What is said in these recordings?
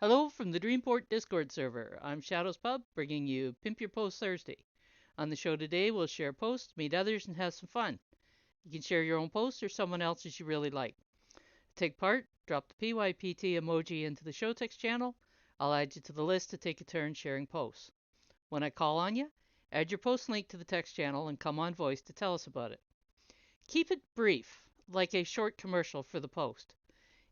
Hello from the Dreamport Discord server. I'm Shadows Pub, bringing you Pimp Your Post Thursday. On the show today, we'll share posts, meet others, and have some fun. You can share your own post or someone else's you really like. To take part, drop the PYPT emoji into the show text channel. I'll add you to the list to take a turn sharing posts. When I call on you, add your post link to the text channel and come on voice to tell us about it. Keep it brief, like a short commercial for the post.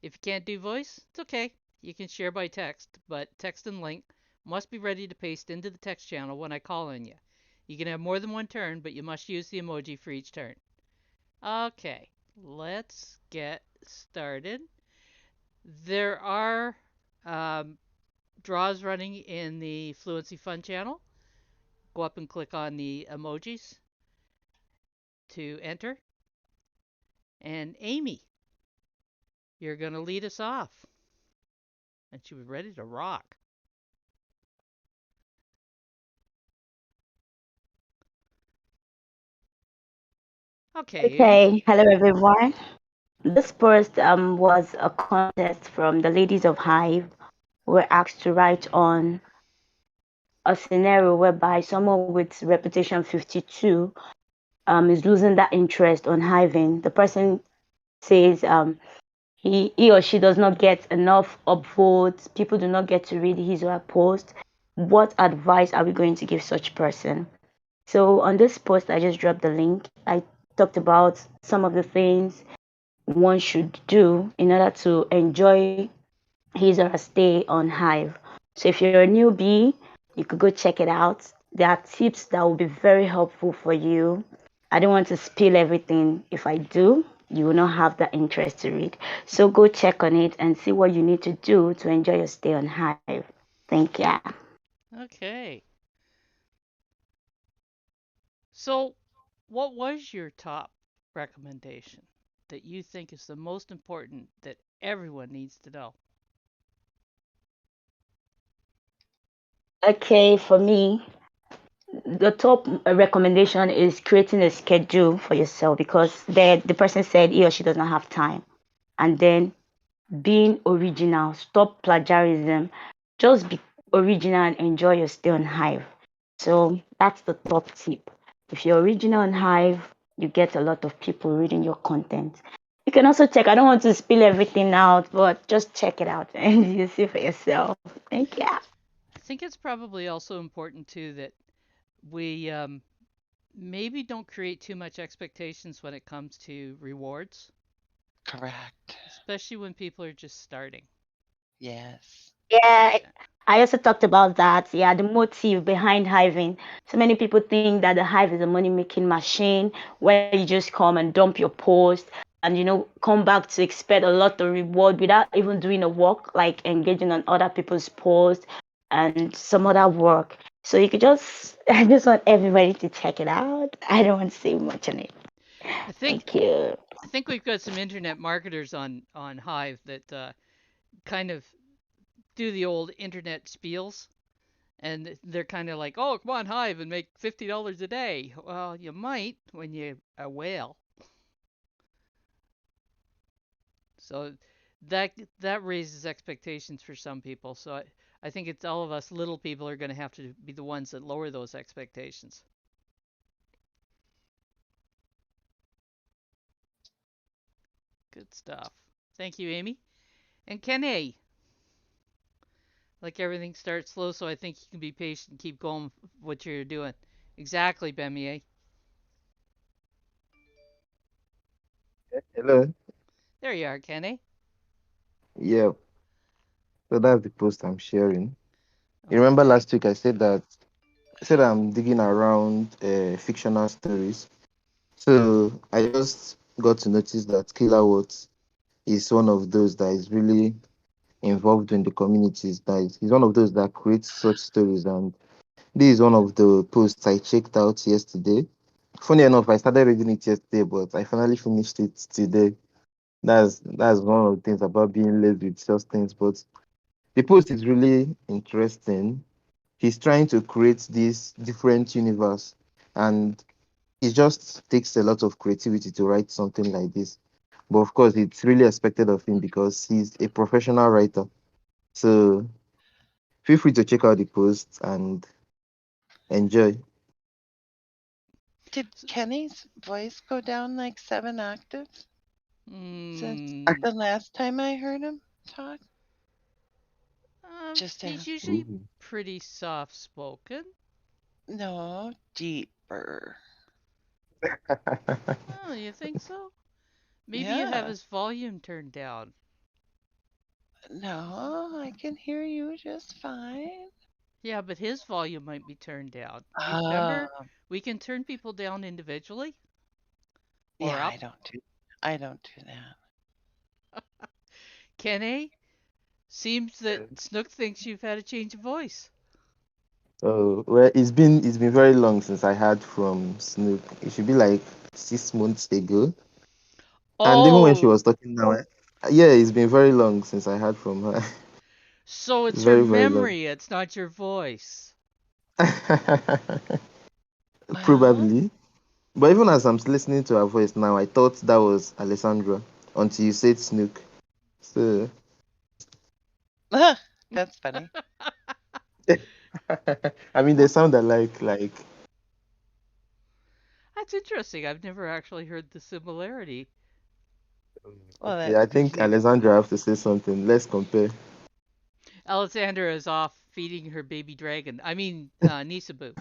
If you can't do voice, it's okay. You can share by text, but text and link must be ready to paste into the text channel when I call on you. You can have more than one turn, but you must use the emoji for each turn. Okay, let's get started. There are um, draws running in the Fluency Fun channel. Go up and click on the emojis to enter. And Amy, you're going to lead us off. And she was ready to rock. Okay, Amy. Okay, hello everyone. This post was a contest from the ladies of Hive who were asked to write on a scenario whereby someone with reputation 52 is losing that interest on hiving. The person says he or she does not get enough upvotes, people do not get to read his or her post. What advice are we going to give such person? So on this post, I just dropped the link. I talked about some of the things one should do in order to enjoy his or her stay on Hive. So if you're a newbie, you could go check it out. There are tips that will be very helpful for you. I don't want to spill everything. If I do, you will not have the interest to read. So go check on it and see what you need to do to enjoy your stay on Hive. Thank you. Okay. So, what was your top recommendation that you think is the most important that everyone needs to know? Okay, for me, the top recommendation is creating a schedule for yourself because the person said he or she does not have time. And then being original, stop plagiarism, just be original and enjoy your stay on Hive. So that's the top tip. If you're original on Hive, you get a lot of people reading your content. You can also check, I don't want to spill everything out, but just check it out and you see for yourself. Thank you. I think it's probably also important too that we maybe don't create too much expectations when it comes to rewards, Correct. especially when people are just starting. Yes. Yeah, Yeah. I also talked about that. Yeah, the motive behind hiving. So many people think that the hive is a money making machine where you just come and dump your post and come back to expect a lot of reward without even doing a work like engaging on other people's posts and some other work. So you could just I just want everybody to check it out. I don't want to say much on it. I think Thank you. I think we've got some internet marketers on Hive that kind of do the old internet spiels, and they're kind of like, "Oh, come on, Hive, and make $50 a day." Well, you might when you're a whale. So that that raises expectations for some people. So I think it's all of us little people are going to have to be the ones that lower those expectations. Good stuff. Thank you, Amy. And Kenny, like everything starts slow, so I think you can be patient and keep going with what you're doing. Exactly, Bemier. Hello. There you are, Kenny. Yeah, so that's the post I'm sharing. You remember Okay. last week I said I'm digging around fictional stories. So I just got to notice that Killer Watts is one of those that is really involved in the communities. He's one of those that creates such stories, and this is one of the posts I checked out yesterday. Funny enough, I started reading it yesterday, but I finally finished it today. That's one of the things about being lazy with such things. But the post is really interesting. He's trying to create this different universe, and it just takes a lot of creativity to write something like this. But of course, it's really expected of him because he's a professional writer. So feel free to check out the posts and enjoy. Did S- Kenny's voice go down like 7 octaves since Mm, the last time I heard him talk? Just he's ask. usually Ooh. pretty soft spoken. No, deeper. Oh, you think so? Maybe you have Yeah. his volume turned down. No, I can hear you just fine. Yeah, but his volume might be turned down. Remember, Ah, we can turn people down individually or yeah, up. I don't do that. Kenny, seems that Snook thinks you've had a change of voice. Oh, well, it's been very long since I heard from Snook. It should be like 6 months ago. And even when she Oh, was talking now, yeah, it's been very long since I heard from her. so it's her Very, very long. memory, it's not your voice. Well, Probably. But even as I'm listening to her voice now, I thought that was Alessandra until you said Snook. So, that's funny. I mean, they sound alike. Like, That's interesting. I've never actually heard the similarity. Well, okay, that's I because think Alessandra have to say something. Let's compare. Alexandra is off feeding her baby dragon. I mean, Nisabu.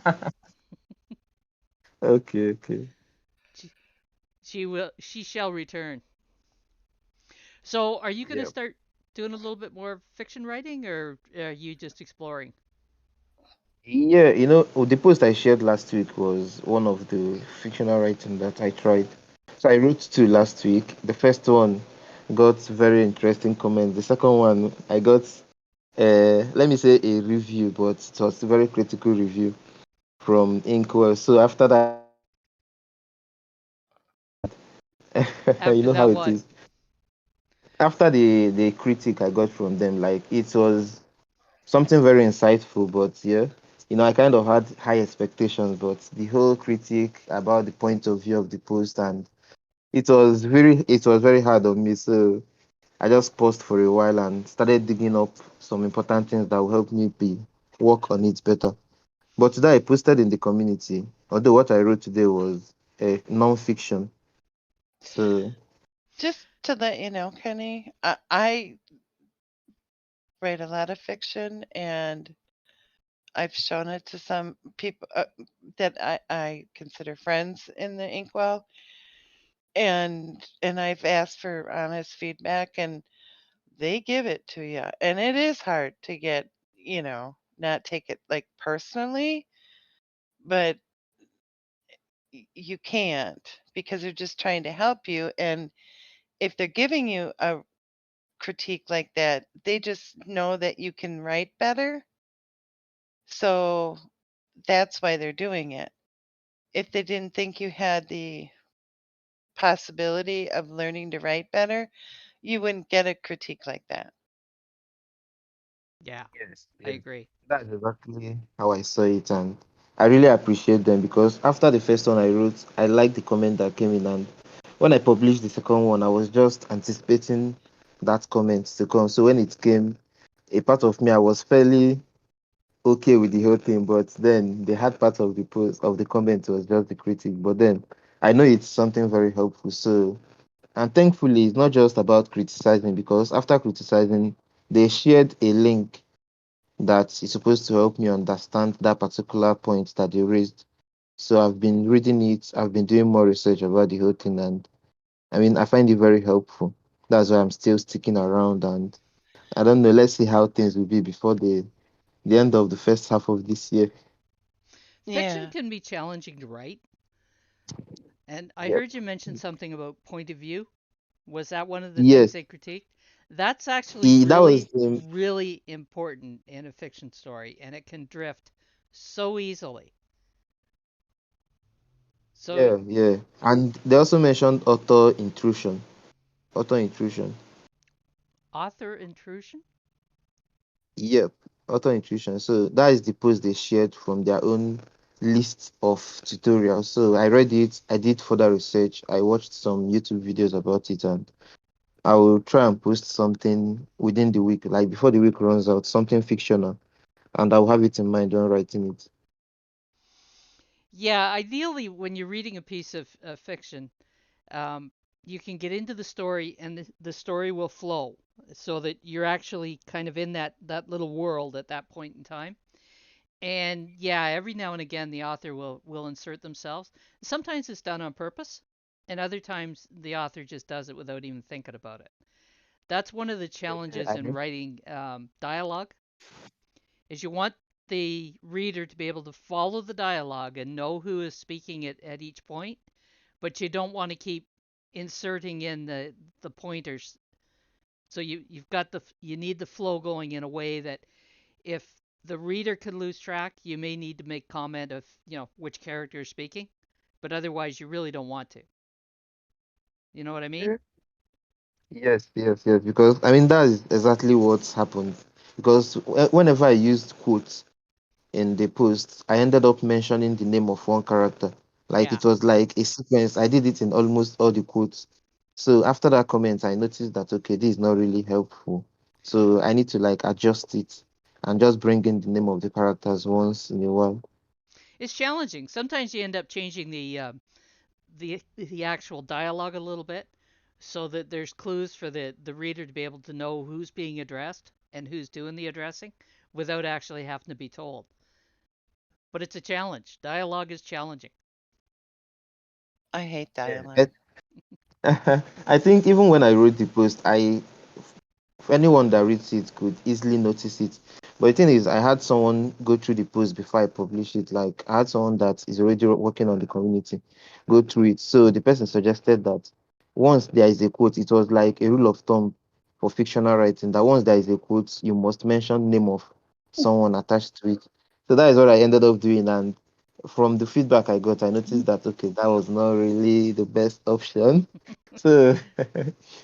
Okay, okay. She, she shall return. So, are you going to Yeah. start doing a little bit more fiction writing, or are you just exploring? Yeah, the post I shared last week was one of the fictional writing that I tried. So I wrote two last week. The first one got very interesting comments. The second one I got, let me say a review, but it was a very critical review from Inkwell. So after that, you After know how that, it what? is. After the critic I got from them, like it was something very insightful, but yeah, I kind of had high expectations, but the whole critique about the point of view of the post, and it was very hard on me. So I just paused for a while and started digging up some important things that will help me be work on it better. But today I posted in the community, although what I wrote today was a non-fiction. So Just to let you know, Kenny, I write a lot of fiction and I've shown it to some people that I consider friends in the inkwell, and I've asked for honest feedback, and they give it to you. And it is hard to get, not take it like personally, but you can't because they're just trying to help you. And if they're giving you a critique like that, they just know that you can write better. So that's why they're doing it. If they didn't think you had the possibility of learning to write better, you wouldn't get a critique like that. Yeah, yes, I yes, agree. that's exactly how I saw it, and I really appreciate them because after the first one I wrote, I liked the comment that came in, and when I published the second one, I was just anticipating that comment to come. So when it came, a part of me I was fairly okay with the whole thing, but then the hard part of the post of the comment was just the critic. But then I know it's something very helpful. So and thankfully, it's not just about criticizing because after criticizing, they shared a link that is supposed to help me understand that particular point that they raised. So I've been reading it, I've been doing more research about the whole thing, and I mean, I find it very helpful. That's why I'm still sticking around, and I don't know, let's see how things will be before the end of the first half of this year. Fiction Yeah. can be challenging to write, and I Yep. heard you mention something about point of view. Was that one of the things Yes, they critiqued? That's actually that was really, really important in a fiction story, and it can drift so easily. So, yeah. And they also mentioned author intrusion. author intrusion? Yep, auto intuition. So that is the post they shared from their own list of tutorials. So I read it, I did further research, I watched some YouTube videos about it, and I will try and post something within the week, like before the week runs out, something fictional and I'll have it in mind when writing it. Yeah, ideally, when you're reading a piece of fiction, um, you can get into the story and the story will flow so that you're actually kind of in that little world at that point in time. And yeah, every now and again the author will insert themselves. Sometimes it's done on purpose, and other times the author just does it without even thinking about it. That's one of the challenges I in writing dialogue, is you want the reader to be able to follow the dialogue and know who is speaking at each point, but you don't want to keep inserting in the pointers. So you've got you need the flow going in a way that if the reader could lose track, you may need to make comment of, which character is speaking, but otherwise you really don't want to. You know what I mean? agree. Yes, yes, yes. Because I mean that is exactly what's happened. Because whenever I used quotes in the post, I ended up mentioning the name of one character. Like Yeah. it was like a sequence. I did it in almost all the quotes. So after that comment, I noticed that okay, this is not really helpful. So I need to like adjust it and just bring in the name of the characters once in a while. It's challenging. Sometimes you end up changing the actual dialogue a little bit so that there's clues for the reader to be able to know who's being addressed and who's doing the addressing without actually having to be told. But it's a challenge. Dialogue is challenging. I hate Yeah. dialogue. I think even when I wrote the post, anyone that reads it could easily notice it. But the thing is, I had someone go through the post before I publish it. Like I had someone that is already working on the community go through it. So the person suggested that once there is a quote, it was like a rule of thumb for fictional writing that once there is a quote, you must mention name of someone attached to it. So that is what I ended up doing. And from the feedback I got, I noticed that okay, that was not really the best option. So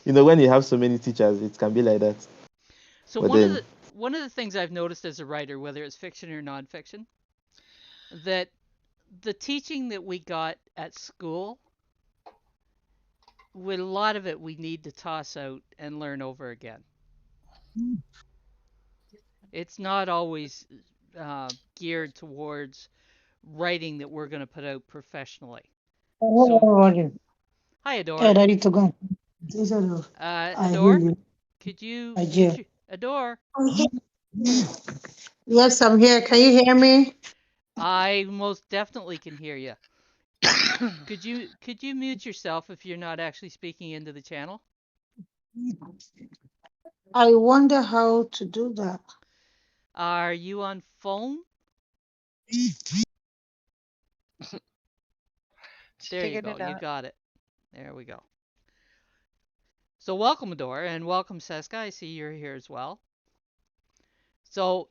when you have so many teachers, it can be like that. So But then, one of the things I've noticed as a writer, whether it's fiction or nonfiction, that the teaching that we got at school, with a lot of it we need to toss out and learn over again. It's not always geared towards writing that we're going to put out professionally. So, How are you? hi Adore. Ready to go. This is I hear Adore, you. could you I mute do. your Adore? Yes, I'm here. Can you hear me? I most definitely can hear you. Could you mute yourself if you're not actually speaking into the channel? I wonder how to do that. Are you on phone? She There you figured go. it You out. got it. There we go. So welcome Adore and welcome Seska. I see you're here as well. So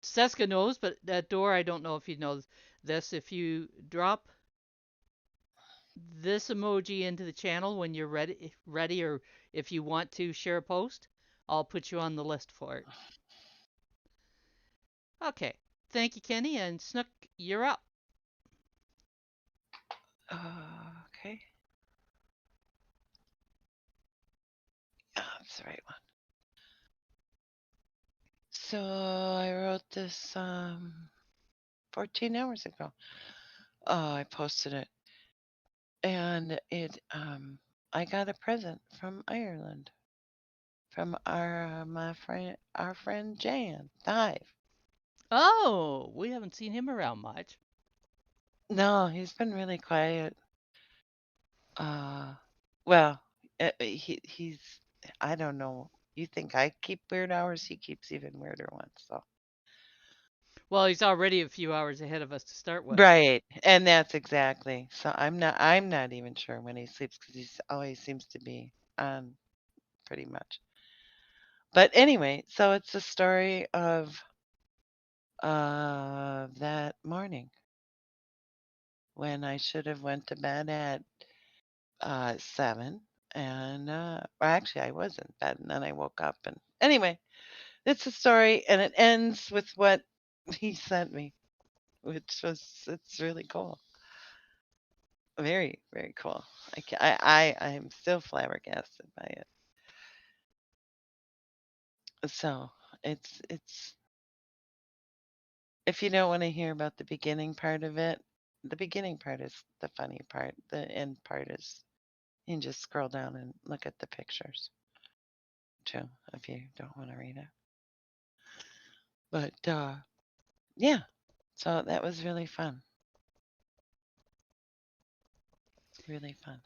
Seska knows, but Adore, I don't know if you know this. If you drop this emoji into the channel when you're ready, or if you want to share a post, I'll put you on the list for it. Okay. Thank you, Kenny, and Snook, you're up. Okay. Yeah, that's the right one. So I wrote this 14 hours ago. I posted it, and I got a present from Ireland from our friend Jan, the Hive. Oh, we haven't seen him around much. No, he's been really quiet. Uh, well, he's I don't know. You think I keep weird hours? He keeps even weirder ones. So Well, he's already a few hours ahead of us to start with. right, and that's exactly. So I'm not even sure when he sleeps because he always seems to be on pretty much. But anyway, so it's the story of that morning when I should have went to bed at 7, and or actually I was in bed and then I woke up, and anyway, it's a story and it ends with what he sent me, which was it's really cool. Very, very cool. I'm still flabbergasted by it. So it's If you don't want to hear about the beginning part of it, the beginning part is the funny part. The end part is you can just scroll down and look at the pictures too if you don't want to read it. But yeah, so that was really fun. Really fun.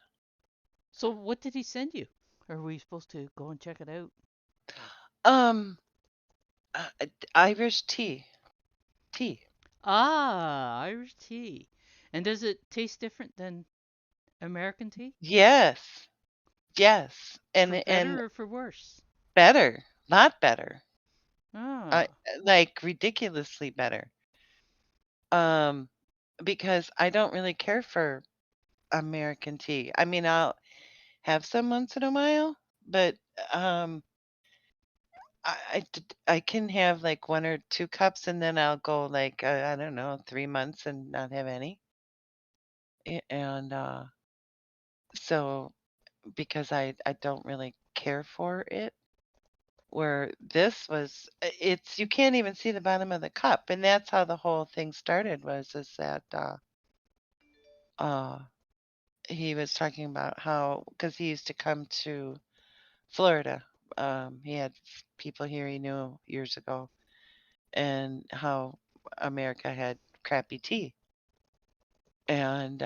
So what did he send you? Are we supposed to go and check it out? Um, Irish tea. Tea. Ah, Irish tea. And does it taste different than American tea? Yes. Yes. For And better or for worse? better. Lot better. Ah, Like ridiculously better. Um, because I don't really care for American tea. I mean, I'll have some once in a while, but um, I can have like 1 or 2 cups and then I'll go like, I don't know, 3 months and not have any. And so because I don't really care for it, where this was, it's you can't even see the bottom of the cup, and that's how the whole thing started. Was is that uh he was talking about how because he used to come to Florida. He had people here he knew years ago, and how America had crappy tea, and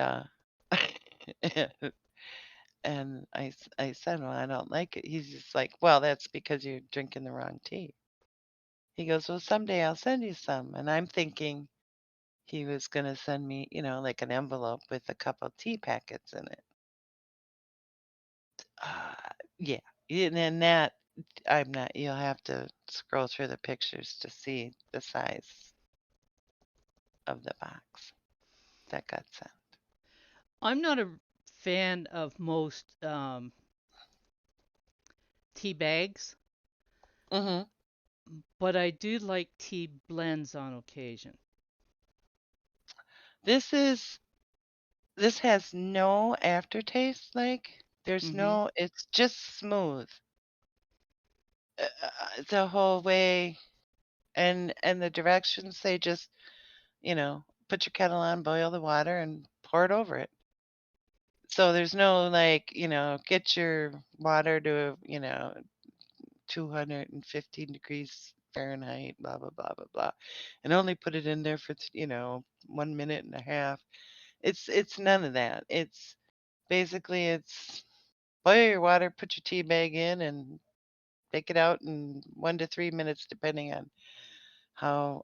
and I said, well, I don't like it. He's just like, well, that's because you're drinking the wrong tea. He goes, well, someday I'll send you some, and I'm thinking he was going to send me, like an envelope with a couple tea packets in it. Uh, yeah. And then that, I'm not, you'll have to scroll through the pictures to see the size of the box that got sent. I'm not a fan of most tea bags, Hmm. but I do like tea blends on occasion. This is, this has no aftertaste, like, there's Mm-hmm. no, it's just smooth the whole way. And the directions say just, put your kettle on, boil the water, and pour it over it. So there's no like, get your water to, 215 degrees Fahrenheit, blah, blah, blah, blah, blah, and only put it in there for, 1 minute and a half. It's none of that. It's basically it's boil your water, put your tea bag in, and bake it out in 1 to 3 minutes, depending on how,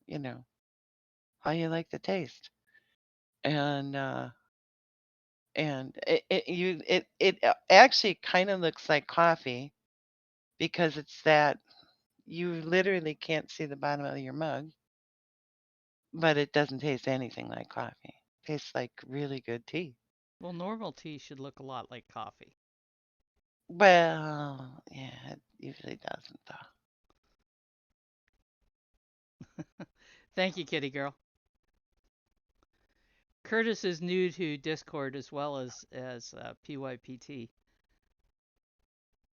you know, how you like the taste. And it actually kind of looks like coffee because it's that you literally can't see the bottom of your mug, but it doesn't taste anything like coffee. It tastes like really good tea. Well, normal tea should look a lot like coffee. Well, yeah, it usually doesn't though. Thank you, kitty girl. Curtis is new to Discord as well as PYPT.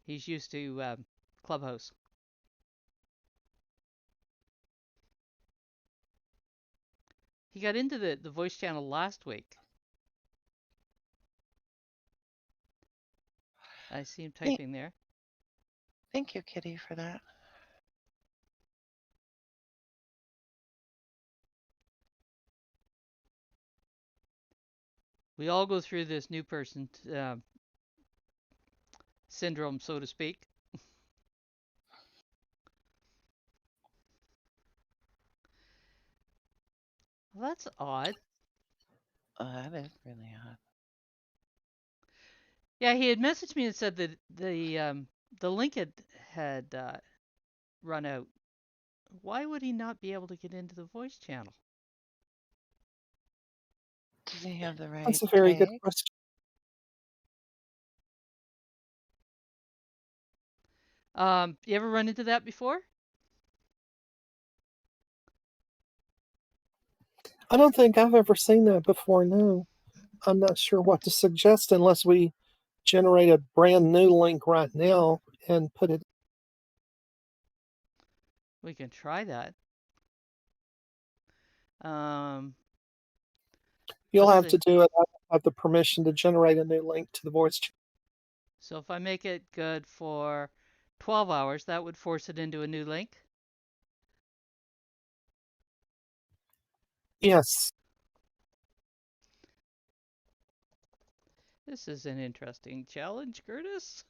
He's used to Clubhouse. He got into the voice channel last week. I see him Thank, typing there. thank you, Kitty, for that. We all go through this new person syndrome, so to speak. Well, that's odd. Oh, that is really odd. Yeah, he had messaged me and said that the link had run out. Why would he not be able to get into the voice channel? Does he have the right That's a very good tag? question. You ever run into that before? I don't think I've ever seen that before, no. I'm not sure what to suggest unless we generate a brand new link right now and put it. We can try that. Um, You'll let's have see. to do it. I have the permission to generate a new link to the voice chat. So if I make it good for 12 hours, that would force it into a new link. Yes. This is an interesting challenge, Curtis.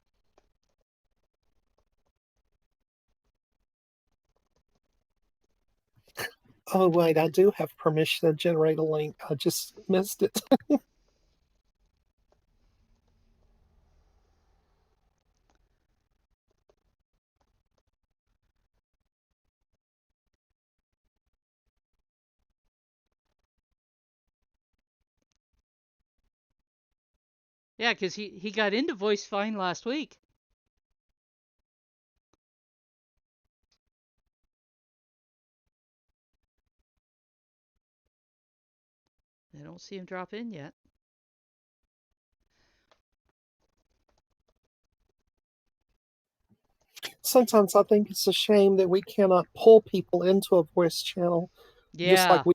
Oh, wait, I do have permission to generate a link. I just missed it. Yeah, because he got into voice fine last week. I don't see him drop in yet. Sometimes I think it's a shame that we cannot pull people into a voice channel, just like Yeah. we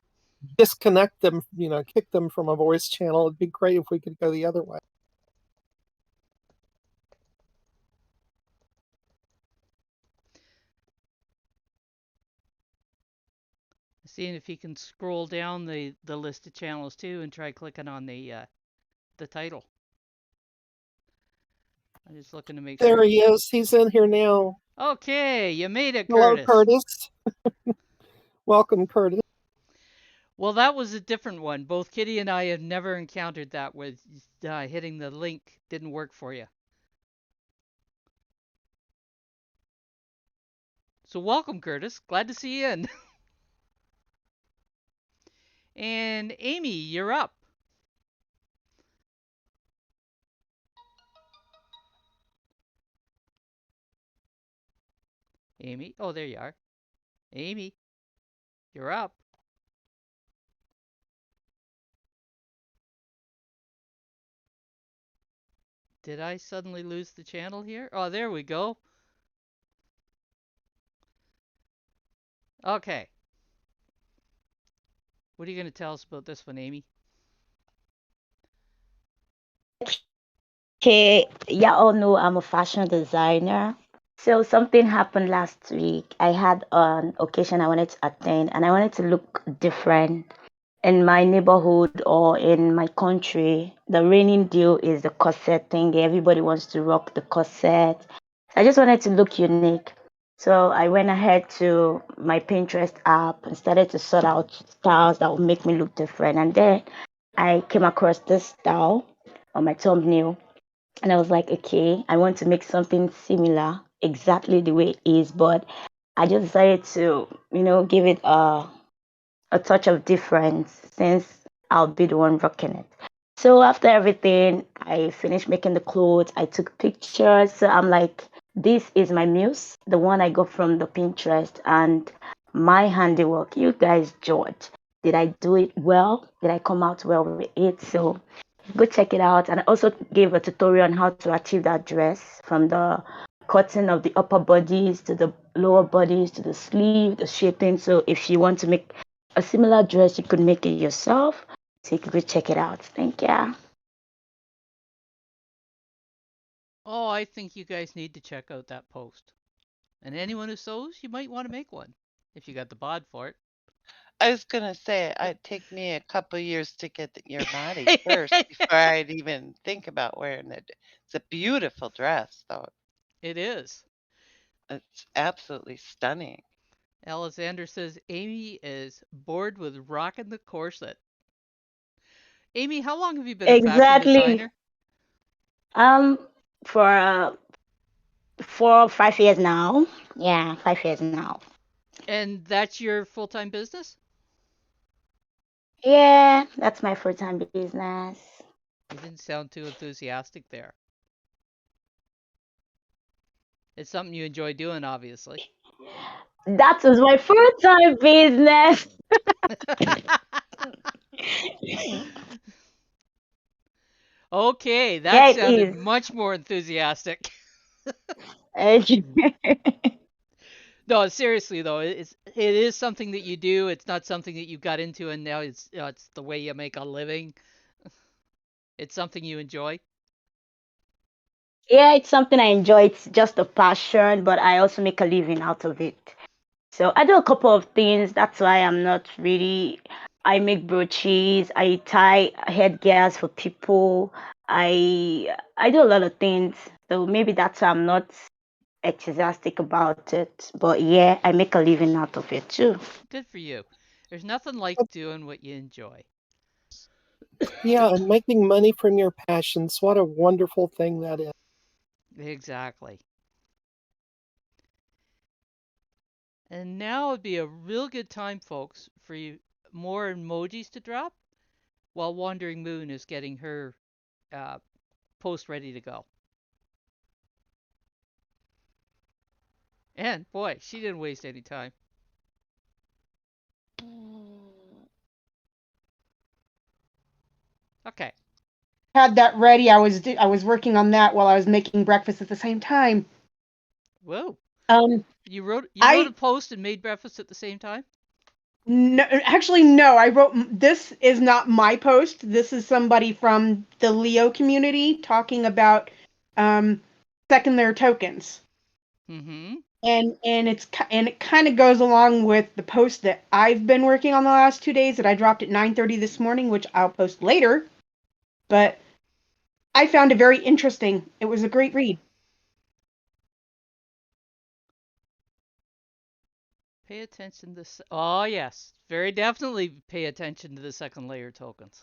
disconnect them, kick them from a voice channel. It'd be great if we could go the other way. Seeing if he can scroll down the list of channels too and try clicking on the title. I'm just looking to make There sure. he is. He's in here now. Okay, you made it, Hello, Curtis. Curtis. Welcome, Curtis. Well, that was a different one. Both Kitty and I have never encountered that with hitting the link didn't work for you. So welcome, Curtis. Glad to see you in. And Amy, you're up. Amy, oh, there you are. Amy, you're up. Did I suddenly lose the channel here? Oh, there we go. Okay. What are you going to tell us about this one, Amy? Okay, yeah, all know I'm a fashion designer. So something happened last week. I had an occasion I wanted to attend, and I wanted to look different in my neighborhood or in my country. The reigning deal is the corset thing. Everybody wants to rock the corset. I just wanted to look unique. So I went ahead to my Pinterest app and started to sort out styles that would make me look different. And then I came across this style on my thumbnail. And I was like, okay, I want to make something similar, exactly the way it is, but I just decided to, give it a touch of difference since I'll be the one rocking it. So after everything, I finished making the clothes. I took pictures. So I'm like, this is my muse, the one I got from the Pinterest and my handiwork. You guys judge. Did I do it well? Did I come out well with it? So go check it out. And I also gave a tutorial on how to achieve that dress from the cutting of the upper bodies to the lower bodies to the sleeve, the shaping. So if you want to make a similar dress, you could make it yourself. So you could go check it out. Thank you. Oh, I think you guys need to check out that post. And anyone who sews, you might want to make one if you got the bod for I was gonna say it'd take me a couple years to get your body first it. before I'd even think about wearing it. It's a beautiful dress, though. It is. It's absolutely stunning. Alexander says Amy is bored with rocking the corset. Amy, how long have you been a fashion Exactly. designer? Um, for 4 or 5 years now. Yeah, 5 years now. And that's your full-time business? Yeah, that's my full-time business. You didn't sound too enthusiastic there. It's something you enjoy doing, obviously. That is my full-time business. Okay, that Yeah, it sounded is. much more enthusiastic. Uh, No, seriously though, it is something that you do. It's not something that you got into and now it's the way you make a living. It's something you enjoy. Yeah, it's something I enjoy. It's just a passion, but I also make a living out of it. So I do a couple of things. That's why I'm not really. I make brooches. I tie headgears for people. I do a lot of things. So maybe that's why I'm not enthusiastic about it. But yeah, I make a living out of it too. Good for you. There's nothing like doing what you enjoy. Yeah, and making money from your passions. What a wonderful thing that is. Exactly. And now would be a real good time, folks, for you more emojis to drop while Wandering Moon is getting her uh, post ready to go. And boy, she didn't waste any time. Okay. Had that ready. I was working on that while I was making breakfast at the same time. Whoa. Um, You wrote a I post and made breakfast at the same time? no, actually no. I wrote this is not my post. This is somebody from the Leo community talking about um, second layer tokens, Mm-hmm. and it kind of goes along with the post that I've been working on the last 2 days that I dropped at 9:30 this morning, which I'll post later. But I found it very interesting. It was a great read. Pay attention to oh yes, very definitely pay attention to the second layer tokens.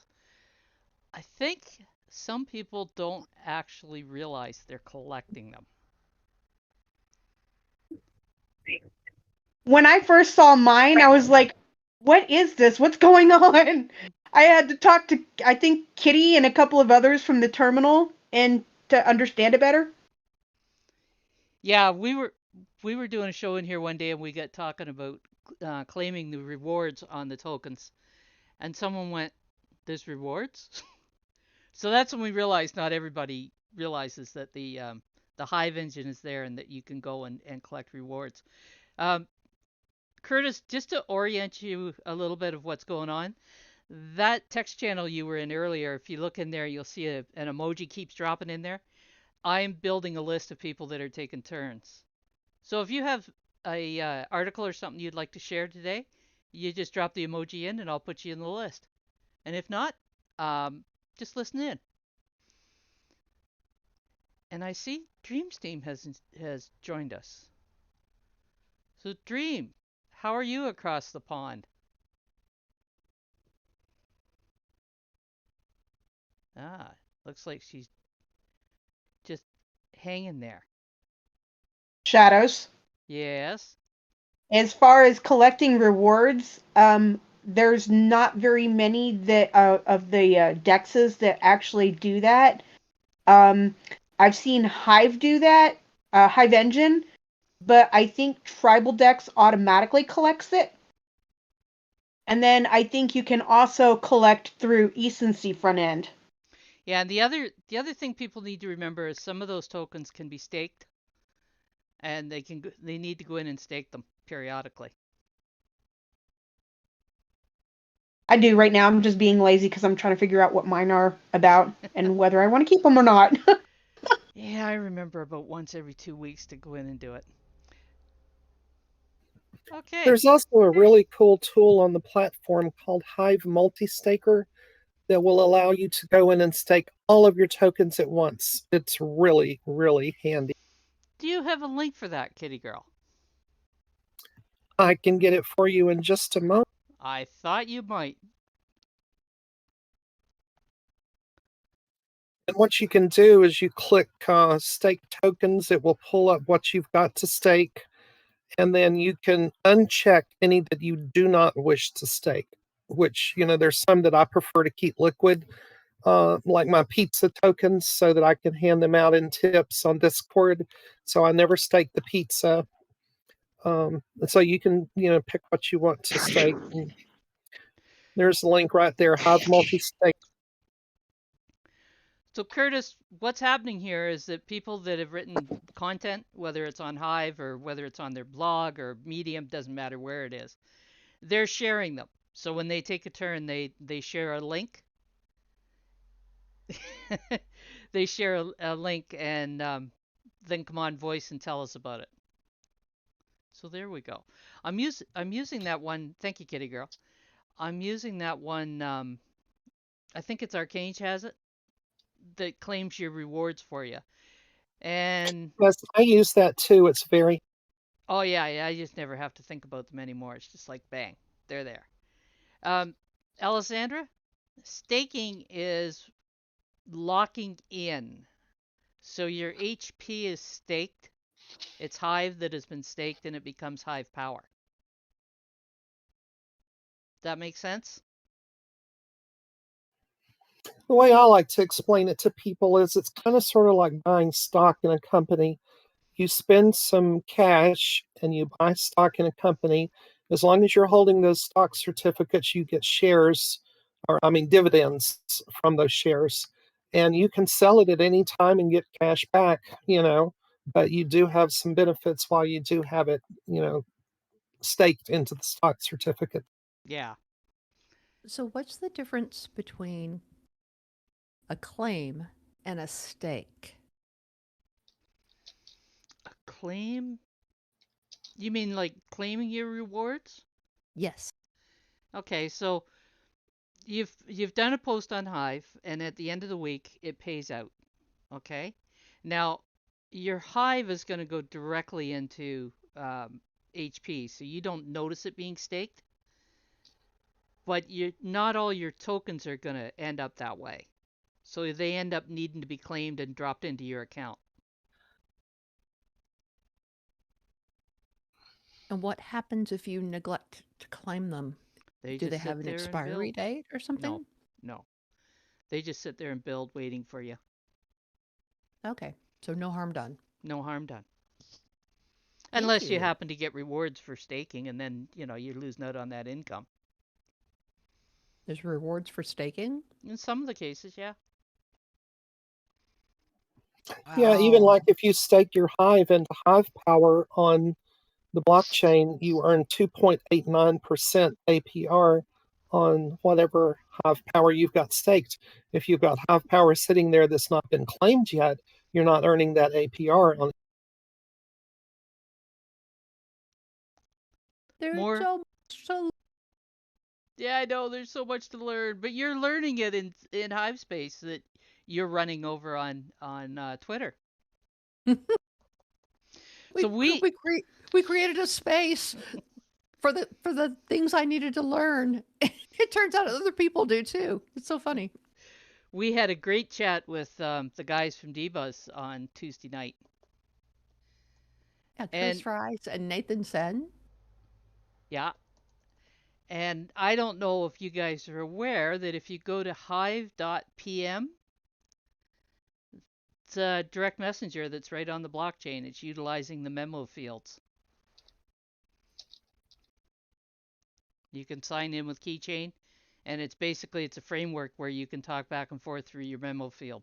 I think some people don't actually realize they're collecting them. When I first saw mine, I was like, what is this? What's going on? I had to talk to, I think, Kitty and a couple of others from the terminal and to understand it better. Yeah, we were doing a show in here one day and we got talking about claiming the rewards on the tokens, and someone went, "There's rewards." So that's when we realized not everybody realizes that the Hive engine is there and that you can go and collect rewards. Um, Curtis, just to orient you a little bit of what's going on, that text channel you were in earlier, if you look in there, you'll see an emoji keeps dropping in there. I'm building a list of people that are taking turns. So if you have a article or something you'd like to share today, you just drop the emoji in and I'll put you in the list. And if not, um, just listen in. And I see Dream's team has joined us. So Dream, how are you across the pond? Ah, looks like she's just hanging there. Shadows. Yes. As far as collecting rewards, there's not very many that of the dexes that actually do that. Um, I've seen Hive do that, Hive Engine, but I think Tribal Dex automatically collects it. And then I think you can also collect through Ecency front end. Yeah, and the other thing people need to remember is some of those tokens can be staked, and they need to go in and stake them periodically. I do right now. I'm just being lazy because I'm trying to figure out what mine are about and whether I want to keep them or not. Yeah, I remember about once every 2 weeks to go in and do it. Okay. There's also a really cool tool on the platform called Hive Multistaker that will allow you to go in and stake all of your tokens at once. It's really, really handy. Do you have a link for that, Kitty Girl? I can get it for you in just a moment. I thought you might. And what you can do is you click stake tokens, it will pull up what you've got to stake, and then you can uncheck any that you do not wish to stake, which, there's some that I prefer to keep liquid, like my pizza tokens, so that I can hand them out in tips on Discord. So I never stake the pizza. So you can, pick what you want to stake. And there's the link right there, Hive Multi Stake. So Curtis, what's happening here is that people that have written content, whether it's on Hive or whether it's on their blog or Medium, doesn't matter where it is, they're sharing them. So when they take a turn, they share a link. They share a link and then come on voice and tell us about it. So there we go. I'm using that one. Thank you, Kitty Girl. I'm using that one. I think it's Arcane has it that claims your rewards for you. And Yes, I use that too. It's very oh yeah, yeah, I just never have to think about them anymore. It's just like bang, they're there. Um, Alessandra, staking is locking in. So your HP is staked. It's Hive that has been staked and it becomes Hive power. That makes sense? the way I like to explain it to people is it's kind of sort of like buying stock in a company. You spend some cash and you buy stock in a company. As long as you're holding those stock certificates, you get shares, or I mean dividends from those shares. And you can sell it at any time and get cash back, but you do have some benefits while you do have it, staked into the stock certificate. Yeah. So, what's the difference between a claim and a stake? A claim? You mean like claiming your rewards? Yes. Okay, so you've done a post on Hive and at the end of the week it pays out. Okay? Now, your Hive is going to go directly into HP, so you don't notice it being staked, but not all your tokens are going to end up that way. So they end up needing to be claimed and dropped into your account. And what happens if you neglect to claim them? They Do they just have sit an there and expiry build. date or No, something? no. They just sit there and build waiting for you. Okay. So, no harm done. No harm done. Thank Unless you you. happen to get rewards for staking and then, you're losing out on that income. There's rewards for staking. In some of the cases, yeah. Yeah, even Wow. like if you stake your Hive into Hive Power on the blockchain, you earn 2.89% APR on whatever Hive Power you've got staked. If you've got Hive Power sitting there that's not been claimed yet, you're not earning that APR on. There's More. so Yeah, I know there's so much to learn, but you're learning it in Hive Space that you're running over on Twitter. we So we we cre- we created a space for the things I needed to learn. It turns out other people do too. It's so funny. we had a great chat with the guys from D-Buzz on Tuesday night. Yeah, And Chris Rice and Nathan Sen. yeah, and I don't know if you guys are aware that if you go to hive.pm, it's a direct messenger that's right on the blockchain. It's utilizing the memo fields. You can sign in with Keychain, and it's a framework where you can talk back and forth through your memo field.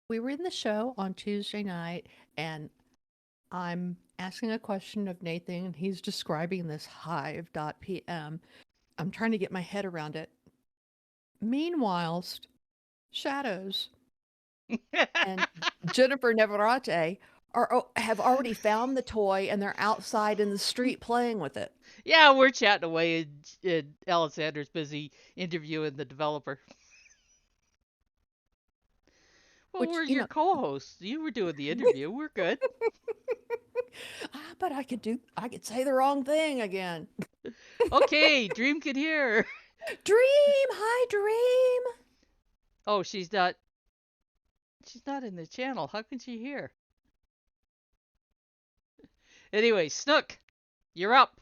We were in the show on Tuesday night, and I'm asking a question of Nathan, and he's describing this hive.pm. I'm trying to get my head around it. Meanwhile, Shadows and Jennifer Navarrete have already found the toy, and they're outside in the street playing with it. Yeah, we're chatting away, and Alexander's busy interviewing the developer. Well, Which, we're your co-hosts. You were doing the interview. We're good. but I could say the wrong thing again. Okay, Dream can hear. Dream, hi Dream. Oh, she's not. She's not in the channel. How can she hear? Anyway, Snook, you're up.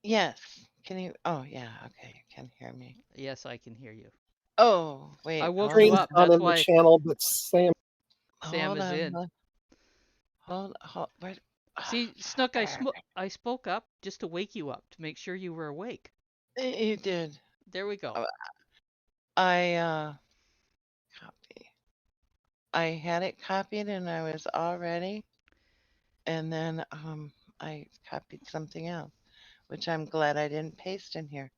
Yes. Can you? Oh, yeah. Okay. You can hear me. Yes, I can hear you. Oh, I wait. woke Hold you on. Green's up. not That's in the why channel, but Sam. Sam Hold is on. in. Hold. Where? See, Snook, I spoke up just to wake you up to make sure you were awake. You did. There we go. Uh, I copy. I had it copied and I was all ready, and then I copied something else, which I'm glad I didn't paste in here.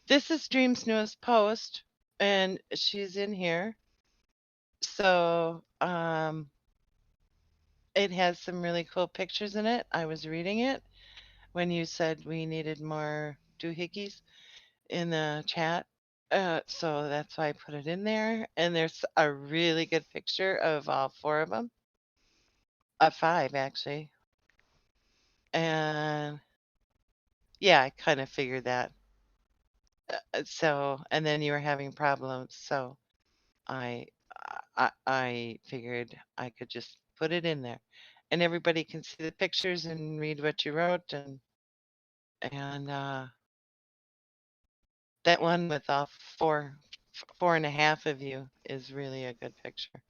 This is Dream's newest post, and she's in here. So it has some really cool pictures in it. I was reading it when you said we needed more doohickeys in the chat. So that's why I put it in there. And there's a really good picture of all four of them. Five, actually. And yeah, I kind of figured that. So, and then you were having problems. So I, I figured I could just put it in there. And everybody can see the pictures and read what you wrote. And that one with all four and a half of you is really a good picture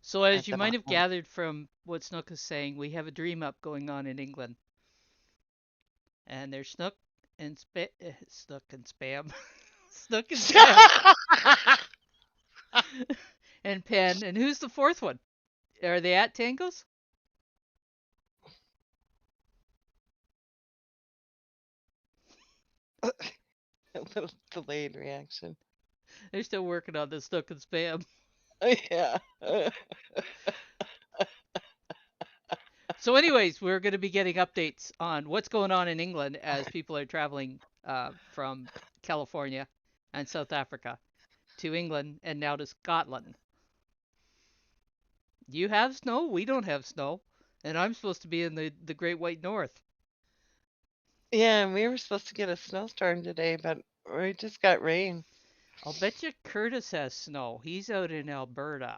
So, as at you the might have bottom. gathered from what Snook is saying, we have a dream up going on in England, and there's Snook and Spam, Snook and Spam, and Pen. And who's the fourth one? Are they at Tangos? A little delayed reaction. They're still working on the Snook and Spam. Yeah. So, anyways, we're going to be getting updates on what's going on in England as people are traveling from California and South Africa to England and now to Scotland. You have snow? We don't have snow. And I'm supposed to be in the Great White North. Yeah, and we were supposed to get a snowstorm today, but we just got rain. I'll bet you Curtis has snow. He's out in Alberta.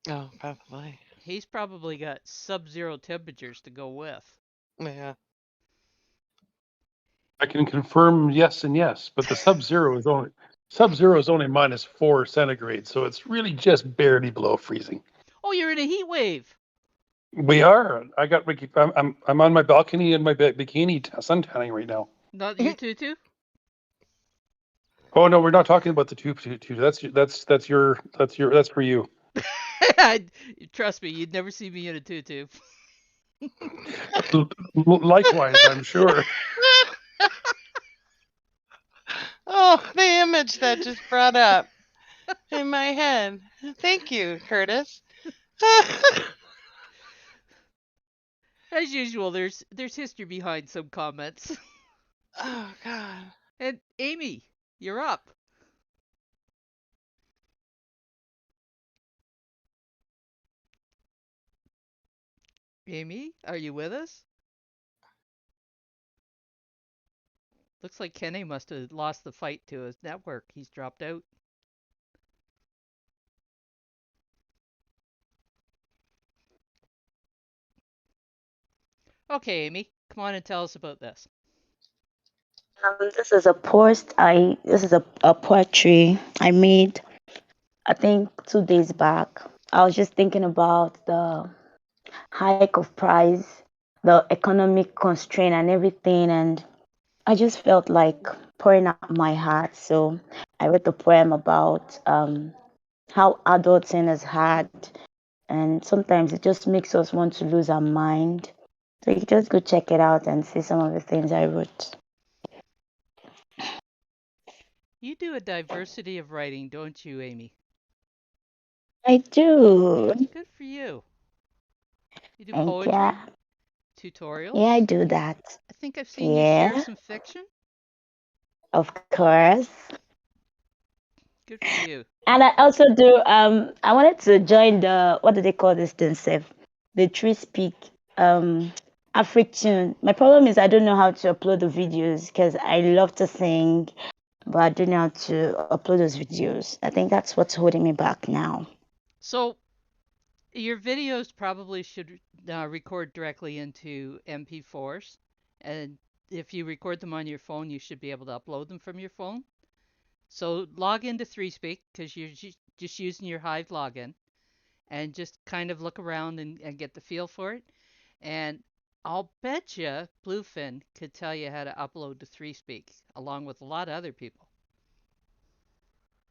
Oh, probably. He's probably got sub-zero temperatures to go with. Yeah. I can confirm yes and yes, but the sub-zero is only -4 centigrade, so it's really just barely below freezing. Oh, you're in a heat wave. We are. I'm on my balcony in my bikini sun tanning right now. Not your tutu? Oh no, we're not talking about the two. That's for you. Trust me, you'd never see me in a tutu. Likewise, I'm sure. Oh, the image that just brought up in my head. Thank you, Curtis. As usual, there's history behind some comments. Oh, God. And Amy, you're up. Amy, are you with us? Looks like Kenny must have lost the fight to his network. He's dropped out. Okay, Amy, come on and tell us about this. This is a post. This is a poetry I made. I think 2 days back. I was just thinking about the hike of price, the economic constraint, and everything, and I just felt like pouring out my heart. So I wrote a poem about how adulting is hard, and sometimes it just makes us want to lose our mind. So you can just go check it out and see some of the things I wrote. You do a diversity of writing, don't you, Amy? I do. Good for you. You do And poetry, yeah, yeah, I tutorials. do that. I think I've seen you share Yeah, some fiction. of course. Good for you. And I also do. I wanted to join the, what do they call this thing, Seth? The Tree Speak African. My problem is I don't know how to upload the videos because I love to sing, but I don't know how to upload those videos. I think that's what's holding me back now. So your videos probably should record directly into MP4s, and if you record them on your phone, you should be able to upload them from your phone. So log into ThreeSpeak because you're just using your Hive login, and just kind of look around and get the feel for it. And I'll bet you Bluefin could tell you how to upload to ThreeSpeak along with a lot of other people.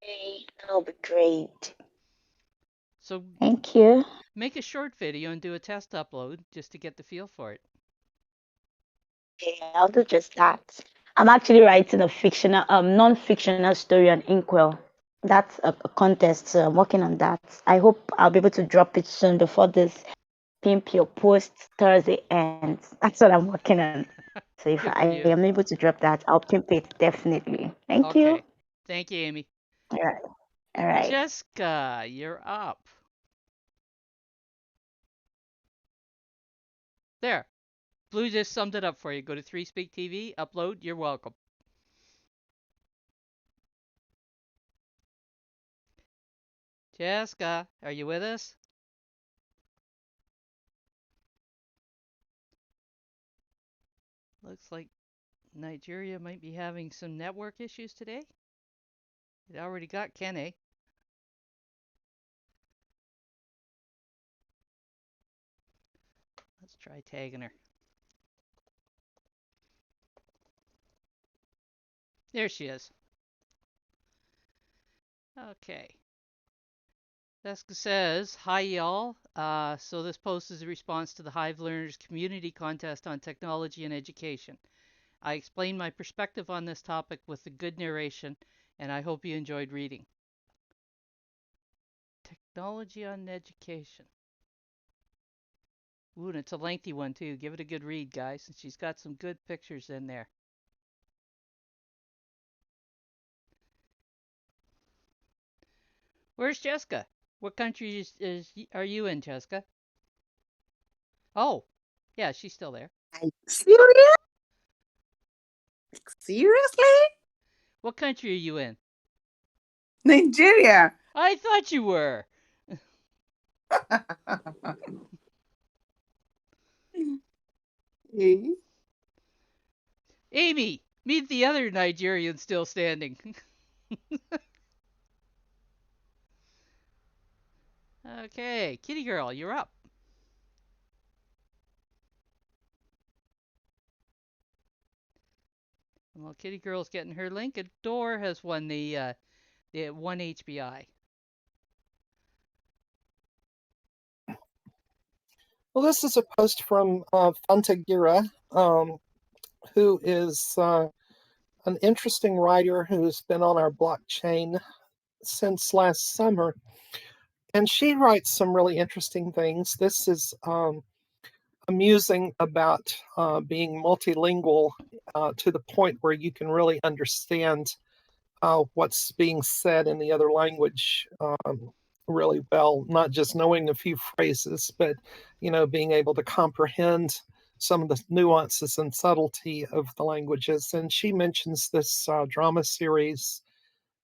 Hey, that'll be great. So Thank you. make a short video and do a test upload just to get the feel for it. Okay, I'll do just that. I'm actually writing a fictional, non-fictional story on Inkwell. That's a contest, so I'm working on that. I hope I'll be able to drop it soon before this Pimp Your Post Thursday ends. That's what I'm working on. So if Good I for am you. able to drop that, I'll pimp it definitely. Thank you. Okay. Thank you, Amy. All right. All right. Jessica, you're up. There. Blue just summed it up for you. Go to 3Speak TV, upload, you're welcome. Jessica, are you with us? Looks like Nigeria might be having some network issues today. It already got Kene. Let's try tagging her. There she is. Okay. Jessica says, hi y'all. So this post is a response to the Hive Learners Community Contest on Technology and Education. I explained my perspective on this topic with a good narration, and I hope you enjoyed reading. Technology on Education. Ooh, and it's a lengthy one too. Give it a good read, guys, and she's got some good pictures in there. Where's Jessica? What country are you in, Jessica? Oh, yeah, she's still there. Serious? Seriously? What country are you in? Nigeria. I thought you were. Amy, meet the other Nigerian still standing. Okay, Kitty Girl, you're up. Well, Kitty Girl's getting her link. Adore has won the 1 HBI. Well, this is a post from Fantagira, who is an interesting writer who's been on our blockchain since last summer. And she writes some really interesting things. This is amusing about being multilingual to the point where you can really understand what's being said in the other language really well, not just knowing a few phrases, but being able to comprehend some of the nuances and subtlety of the languages. And she mentions this drama series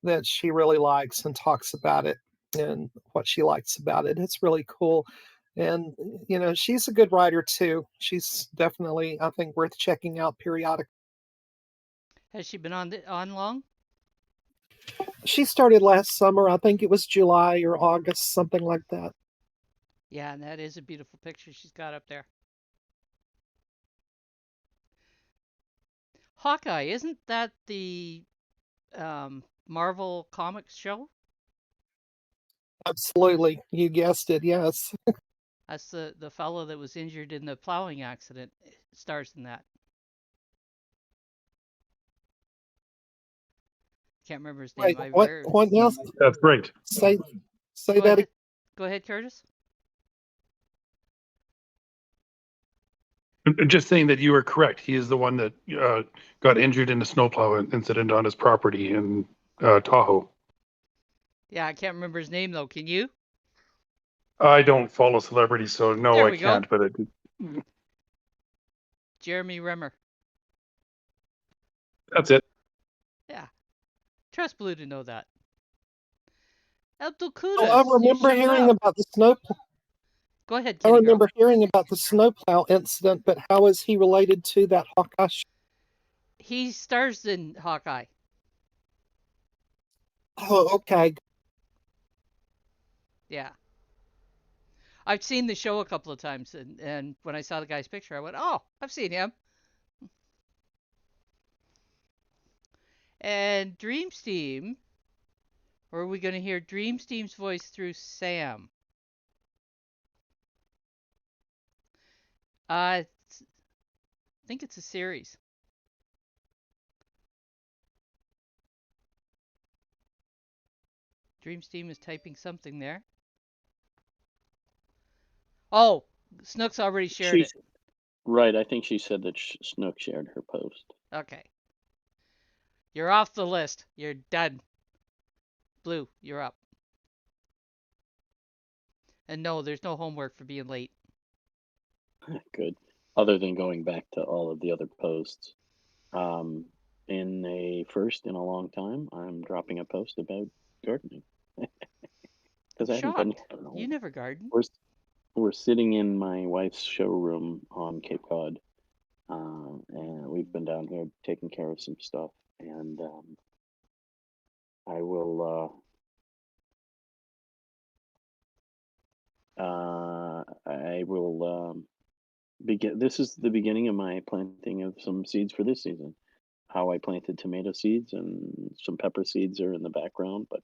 that she really likes and talks about it and what she likes about it. It's really cool. And, she's a good writer too. She's definitely, I think, worth checking out periodically. Has she been on long? She started last summer. I think it was July or August, something like that. Yeah, and that is a beautiful picture she's got up there. Hawkeye, isn't that the Marvel Comics show? Absolutely. You guessed it, yes. That's the fellow that was injured in the plowing accident. Stars in that. Can't remember his name. Right. What now? That's great. Say Go that ahead. Go ahead, Curtis. Just saying that you are correct. He is the one that got injured in a snowplow incident on his property in Tahoe. Yeah, I can't remember his name though. Can you? I don't follow celebrities, so no, There I we go. can't. But I do. Jeremy Remmer. That's it. Yeah. Trust Blue to know that. Abdul Oh, I Kudos, you remember showed hearing up. about the snowplow. Go ahead, I Kitty Girl. remember hearing about the snowplow incident, but how is he related to that Hawkeye show? He stars in Hawkeye. Oh, okay. Yeah. I've seen the show a couple of times, and when I saw the guy's picture, I went, oh, I've seen him. And Dream Team Or are we going to hear Dream Steam's voice through Sam? I think it's a series. Dream Steam is typing something there. Oh, Snook's already shared it. She's right. I think she said that Snook shared her post. Okay. You're off the list. You're done. Blue, you're up. And no, there's no homework for being late. Good. Other than going back to all of the other posts. In a first in a long time, I'm dropping a post about gardening. Because I haven't been Shocked. here in a You while. never garden. We're sitting in my wife's showroom on Cape Cod. And we've been down here taking care of some stuff. And I will begin. This is the beginning of my planting of some seeds for this season. How I planted tomato seeds and some pepper seeds are in the background, but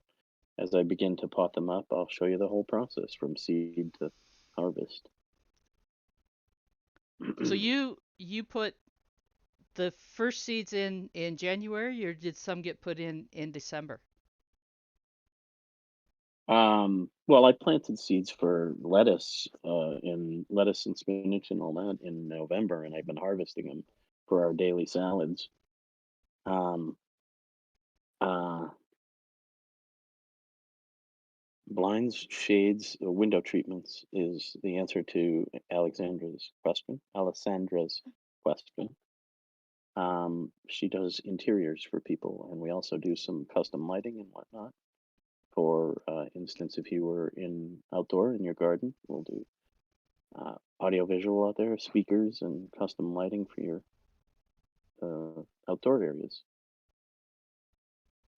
as I begin to pot them up, I'll show you the whole process from seed to harvest. So you put the first seeds in January, or did some get put in December? Well, I planted seeds for lettuce, in lettuce and spinach and all that in November, and I've been harvesting them for our daily salads. Um, uh, Blinds, shades, window treatments is the answer to Alexandra's question. She does interiors for people, and we also do some custom lighting and whatnot. For instance, if you were outdoor in your garden, we'll do audio visual out there, speakers, and custom lighting for your outdoor areas.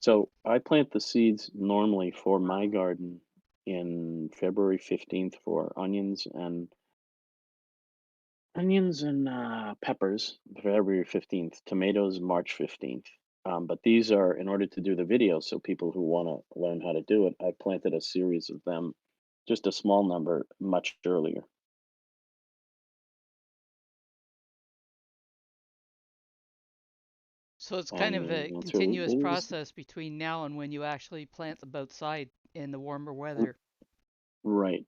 So I plant the seeds normally for my garden in February 15th for onions and peppers, February 15th, tomatoes, March 15th. But these are in order to do the video, so people who want to learn how to do it, I planted a series of them, just a small number, much earlier. So it's kind And of a the answer continuous is process between now and when you actually plant them outside in the warmer weather. right.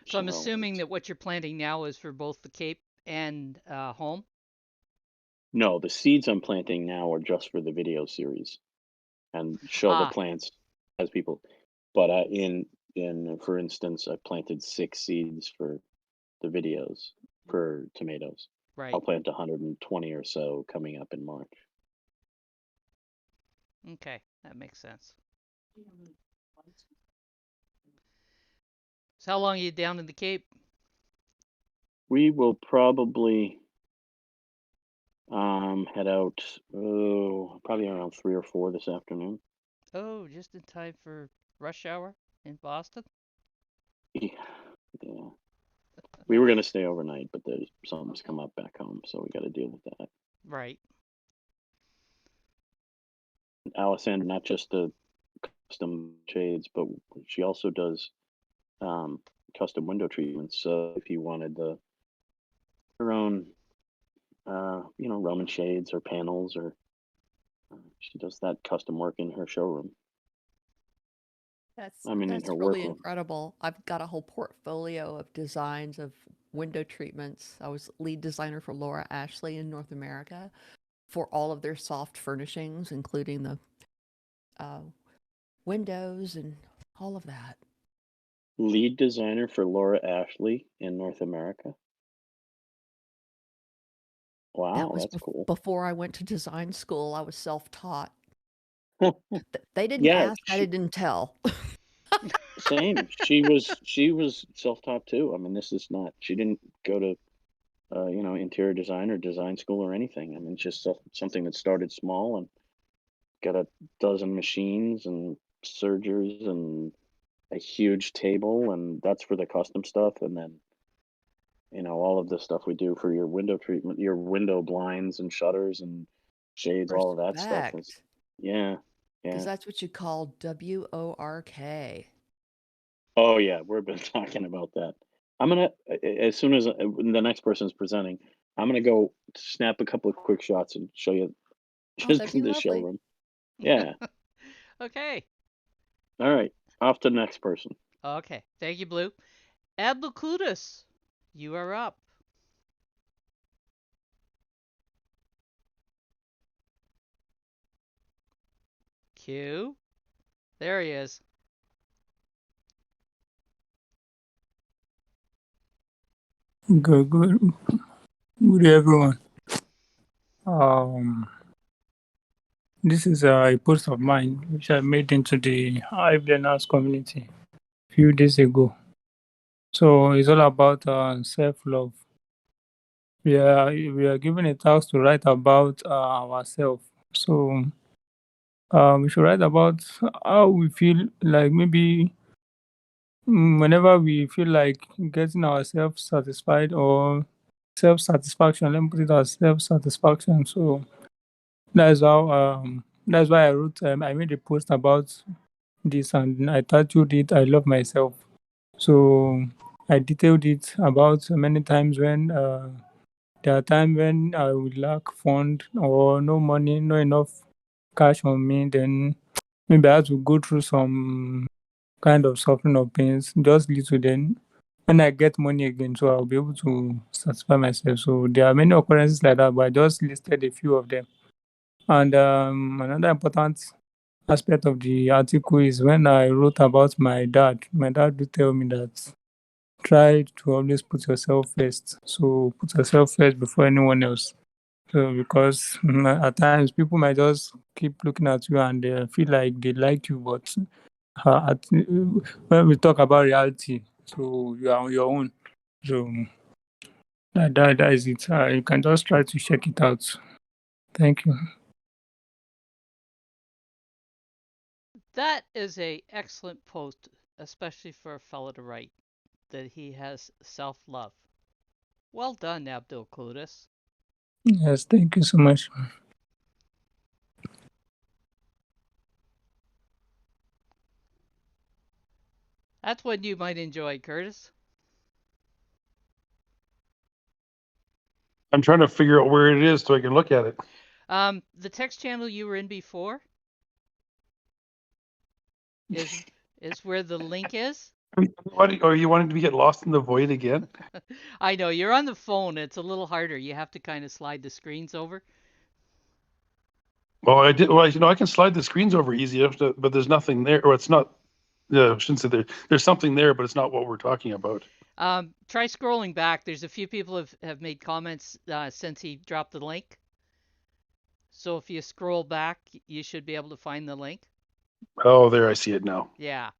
So I'm So assuming that what you're planting now is for both the Cape and home. no, the seeds I'm planting now are just for the video series and show the Ah, plants as people. But for instance, I planted 6 seeds for the videos for tomatoes. I'll right. plant 120 or so coming up in March. Okay, that makes sense. So how long are you down in the Cape? We will probably head out probably around 3 or 4 this afternoon. Oh, just in time for rush hour in Boston? Yeah, yeah. We were gonna stay overnight, but there's something's come up back home, so we got to deal with that. Right. Alessandra, not just the custom shades, but she also does custom window treatments. So if you wanted her own, Roman shades or panels, or she does that custom work in her showroom. That's I mean, in that's her really workroom. incredible. I've got a whole portfolio of designs of window treatments. I was lead designer for Laura Ashley in North America for all of their soft furnishings, including the uh, windows and all of that. Lead designer for Laura Ashley in North America. That Wow, was that's cool. before I went to design school. I was self-taught. They didn't Yeah, ask, I didn't tell. same. She was self-taught too. I mean, this is not. She didn't go to interior design or design school or anything. I mean, it's just something that started small and got a dozen machines and sergers and a huge table, and that's for the custom stuff. And then, all of the stuff we do for your window treatment, your window blinds and shutters and shades, all of that stuff is, Respect. yeah. Because Yeah. that's what you call WORK. Oh yeah, we've been talking about that. I'm gonna as soon as the next person's presenting, I'm gonna go snap a couple of quick shots and show you Oh, just that'd be the lovely. showroom. Yeah. Okay. All right. Off to the next person. Okay. Thank you, Blue. Abdulkudus, you are up. Q. There he is. Good everyone. Um, this is a post of mine which I made into the Hive Learners community a few days ago. So it's all about self-love. We are given a task to write about ourselves. So we should write about how we feel like maybe whenever we feel like getting ourselves satisfied or self-satisfaction. Let me put it as self-satisfaction. So that's why I wrote I made a post about this and I titled it I Love Myself. So I detailed it about many times when there are times when I would lack fund or no money, no enough cash on me, then maybe I have to go through some kind of suffering or pains, just little then when I get money again, so I'll be able to satisfy myself. So there are many occurrences like that, but I just listed a few of them. And another important aspect of the article is when I wrote about my dad. My dad would tell me that try to always put yourself first. So put yourself first before anyone else. So because at times people might just keep looking at you and they feel like they like you, but when we talk about reality, so you are on your own. So that is it. You can just try to check it out. Thank you. That is a excellent post, especially for a fellow to write, that he has self-love. Well done, Abdulkudus. Yes, thank you so much. That's one you might enjoy, Curtis. I'm trying to figure out where it is so I can look at it. The text channel you were in before is is where the link is. What are you wanting to get lost in the void again? I know you're on the phone. It's a little harder. You have to kind of slide the screens over. Well, I did. Well, I can slide the screens over easy enough, but there's nothing there, or it's not. Yeah, I shouldn't say there. There's something there, but it's not what we're talking about. Try scrolling back. There's a few people have made comments since he dropped the link. So if you scroll back, you should be able to find the link. Oh, there, I see it now. Yeah.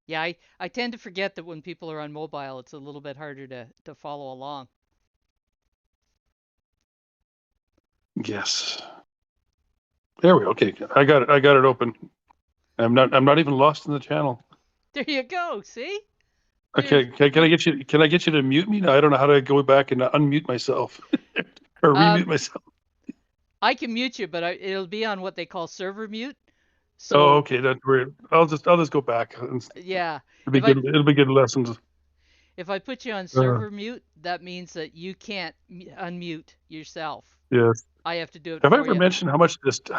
Yeah, I tend to forget that when people are on mobile, it's a little bit harder to follow along. Yes. There we go. Okay, I got it. I got it open. I'm not even lost in the channel. There you go. See? Okay, can I get you? Can I get you to mute me? No, I don't know how to go back and unmute myself or remute Um, myself. I can mute you, but it'll be on what they call server mute. Oh, So okay, that's weird. I'll just go back. yeah, It'll be good. It'll be good lessons. if I put you on Uh, server mute, that means that you can't unmute yourself. yes. I have to do it Have I for ever you. mentioned how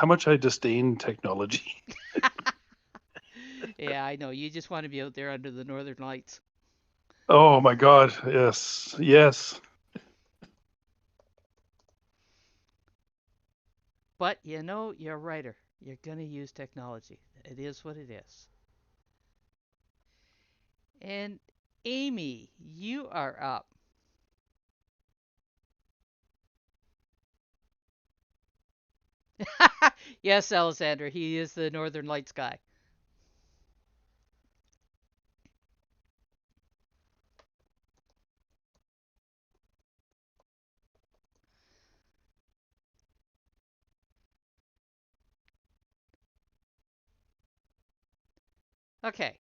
much I disdain technology? Yeah, I know. You just want to be out there under the northern lights. Oh my God. Yes. Yes. But you know, you're a writer. You're going to use technology. It is what it is. And Amy, you are up. Yes, Alexander, he is the Northern Lights guy. Okay.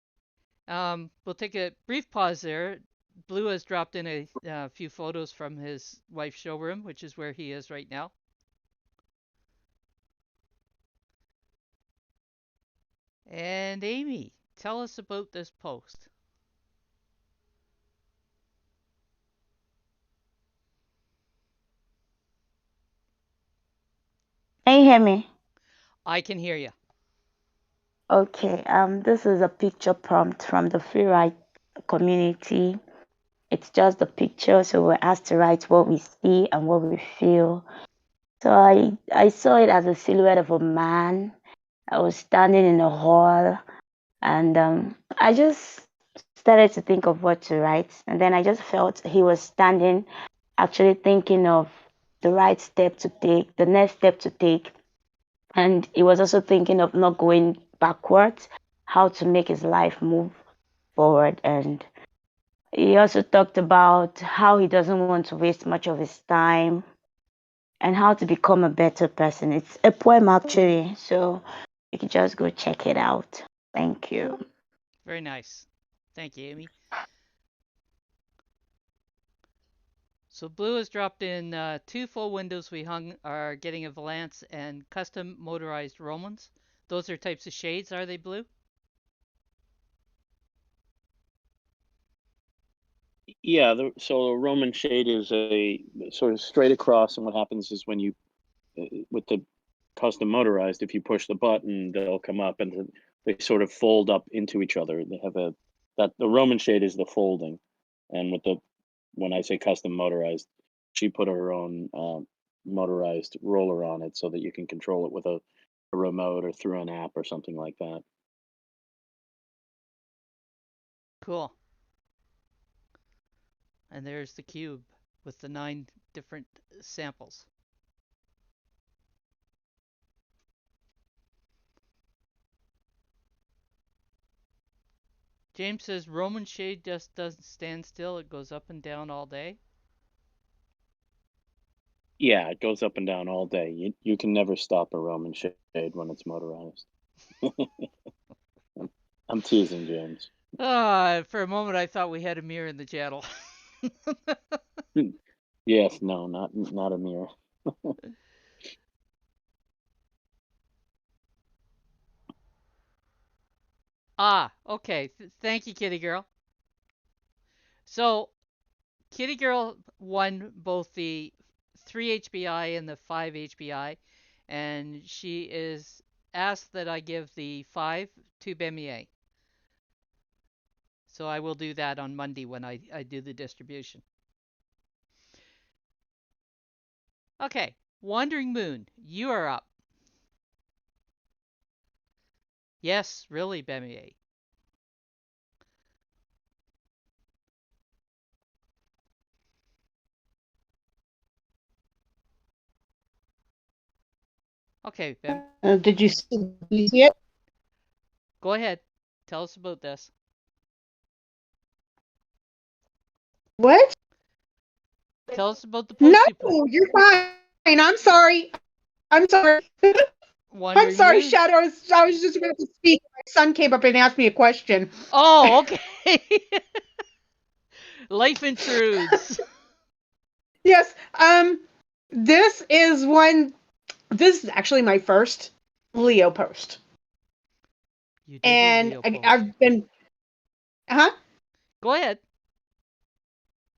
We'll take a brief pause there. Blue has dropped in a few photos from his wife's showroom, which is where he is right now. And Amy, tell us about this post. Can you hear me? I can hear you. Okay. This is a picture prompt from the free write community. It's just the picture, so we're asked to write what we see and what we feel. So I saw it as a silhouette of a man. I was standing in a hall, and I just started to think of what to write, and then I just felt he was standing, actually thinking of the right step to take, the next step to take, and he was also thinking of not going backwards, how to make his life move forward. And he also talked about how he doesn't want to waste much of his time and how to become a better person. It's a poem actually, so you can just go check it out. Thank you. Very nice. Thank you, Amy. So Blue has dropped in 2 full windows we hung are getting a valance and custom motorized Romans. Those are types of shades, are they, Blue? Yeah, so a Roman shade is a sort of straight across, and what happens is when you with the custom motorized, if you push the button, they'll come up and they sort of fold up into each other. They have that the Roman shade is the folding, and with the when I say custom motorized, she put her own motorized roller on it so that you can control it with a remote or through an app or something like that. Cool. And there's the cube with the 9 different samples. James says Roman shade just doesn't stand still, it goes up and down all day. Yeah, it goes up and down all day. You can never stop a Roman shade when it's motorized. I'm teasing, James. For a moment I thought we had a mirror in the channel. Yes, no, not a mirror. Okay. Thank you, Kitty Girl. So, Kitty Girl won both the 3 HBI and the 5 HBI, and she is asked that I give the 5 to Bemier. So I will do that on Monday when I do the distribution. Okay, Wandering Moon, you are up. Yes, really, Bemier. Okay, Bem. Did you see it? Go ahead. Tell us about this. What? Tell us about the No, post you put. you're fine. I'm sorry. I'm sorry. I'm Wandering sorry, Moon. Shadow. I was just about to speak. My son came up and asked me a question. Oh, okay. Life intrudes. Yes. This is one. This is actually my first Leo post. You did a And Leo post. I've been. Huh? Go ahead.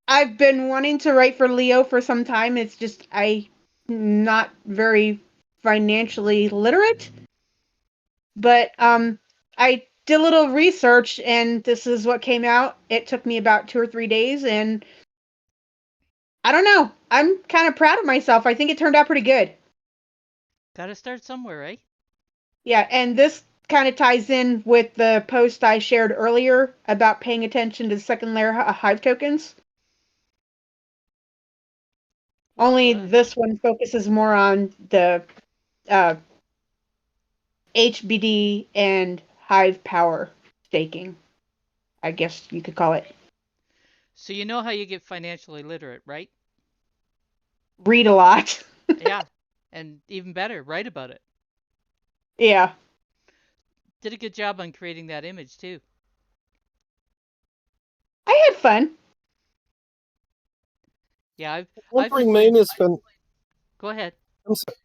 I've been wanting to write for Leo for some time. It's just I not very financially literate. But I did a little research and this is what came out. It took me about 2 or 3 days and I don't know. I'm kind of proud of myself. I think it turned out pretty good. Gotta start somewhere, right? Yeah, and this kind of ties in with the post I shared earlier about paying attention to second layer hive tokens. Well Only done. this one focuses more on the uh, HBD and hive power staking, I guess you could call it. So you know how you get financially literate, right? Read a lot. Yeah. And even better, write about it. Yeah. Did a good job on creating that image too. I had fun. Yeah, I've been Wandering playing. Moon has been. Go ahead. I'm sorry.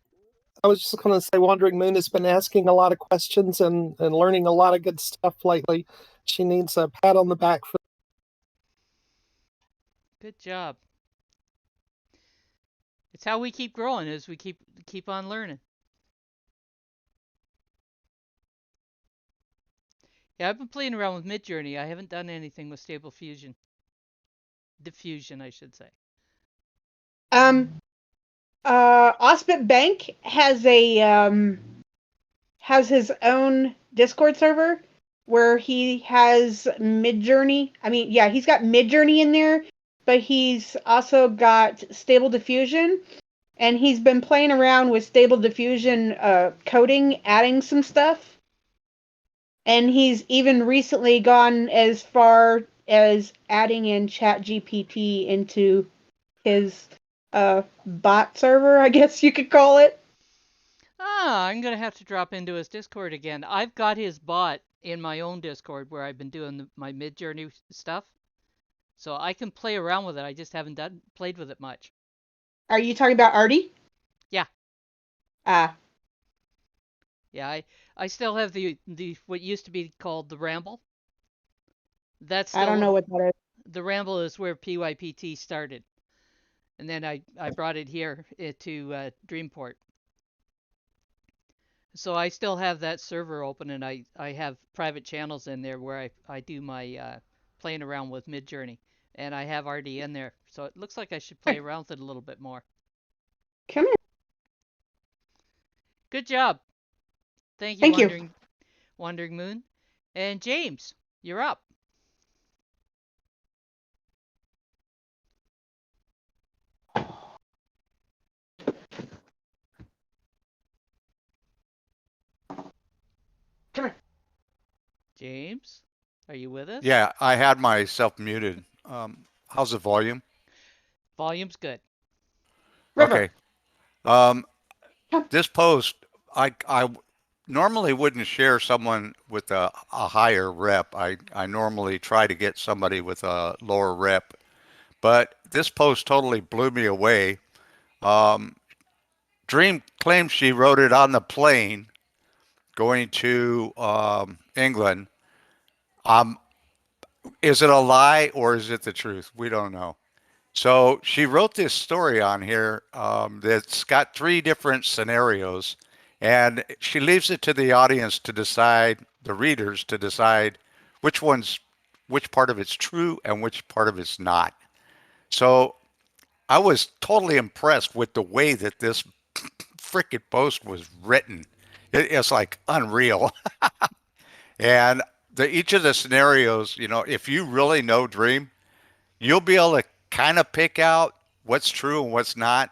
I was just going to say, Wandering Moon has been asking a lot of questions and learning a lot of good stuff lately. She needs a pat on the back for. Good job. It's how we keep growing, is we keep on learning. Yeah, I've been playing around with Midjourney. I haven't done anything with Stable Diffusion, I should say. Osbit Bank has his own Discord server where he has Midjourney. I mean, yeah, he's got Midjourney in there, but he's also got Stable Diffusion, and he's been playing around with Stable Diffusion coding, adding some stuff. And he's even recently gone as far as adding in ChatGPT into his bot server, I guess you could call it. I'm going to have to drop into his Discord again. I've got his bot in my own Discord where I've been doing my Midjourney stuff. So I can play around with it. I just haven't played with it much. Are you talking about Artie? Yeah. Yeah, I still have the what used to be called the Ramble. That's still, I don't know what that is. The Ramble is where PYPT started. And then I brought it here to Dreamport. So I still have that server open, and I have private channels in there where I do my playing around with Midjourney. And I have RD in there. So it looks like I should play around with it a little bit more. Come here. Good job. Thank you, Wandering Moon. And James, you're up. Come here. James, are you with us? Yeah, I had myself muted. How's the volume? Volume's good. River. Okay. This post, I normally wouldn't share someone with a higher rep. I normally try to get somebody with a lower rep, but this post totally blew me away. Dream claims she wrote it on the plane going to England. Is it a lie or is it the truth? We don't know. So she wrote this story on here that's got three different scenarios, and she leaves it to the audience to decide, the readers to decide which part of it's true and which part of it's not. So I was totally impressed with the way that this freaking post was written. It's like unreal. And each of the scenarios, if you really know Dream, you'll be able to kind of pick out what's true and what's not.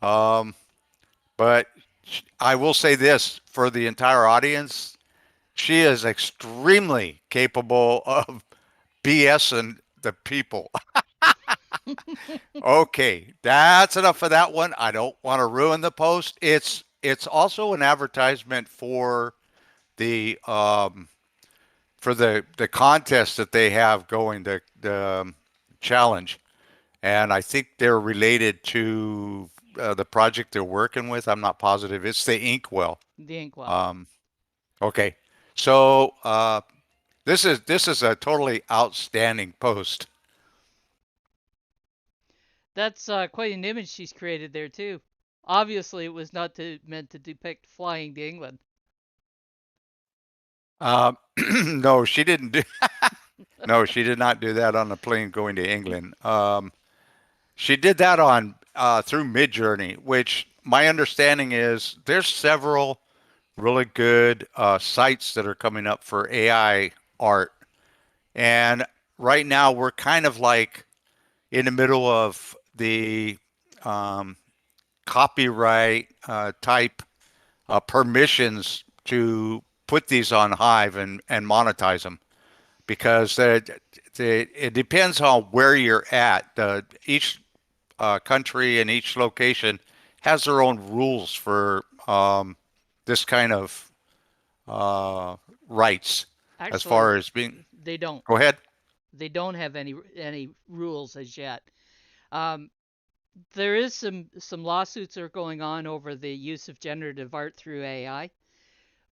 But I will say this for the entire audience, she is extremely capable of BSing the people. Okay, that's enough of that one. I don't want to ruin the post. It's also an advertisement for the contest that they have going, the challenge. And I think they're related to the project they're working with. I'm not positive. It's the Inkwell. The Inkwell. Okay, so this is a totally outstanding post. That's quite an image she's created there too. Obviously, it was not meant to depict flying to England. No, she didn't do. No, she did not do that on the plane going to England. She did that on through Midjourney, which my understanding is there's several really good sites that are coming up for AI art, and right now we're kind of like in the middle of the copyright type permissions to put these on Hive and monetize them because it depends on where you're at. Each country and each location has their own rules for this kind of rights. Actually, as far as being, they don't. Go ahead. They don't have any rules as yet. there is some lawsuits that are going on over the use of generative art through AI,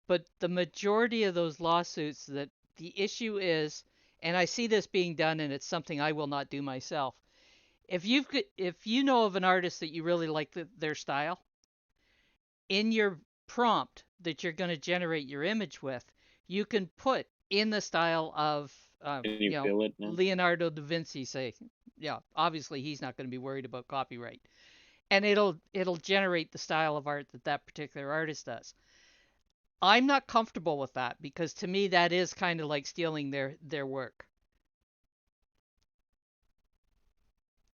but the majority of those lawsuits, that the issue is, and I see this being done, and it's something I will not do myself. If you know of an artist that you really like their style, in your prompt that you're going to generate your image with, you can put in the style of Can you feel it now? Leonardo da Vinci, say. Yeah, obviously he's not going to be worried about copyright, and it'll generate the style of art that that particular artist does. I'm not comfortable with that because to me that is kind of like stealing their work.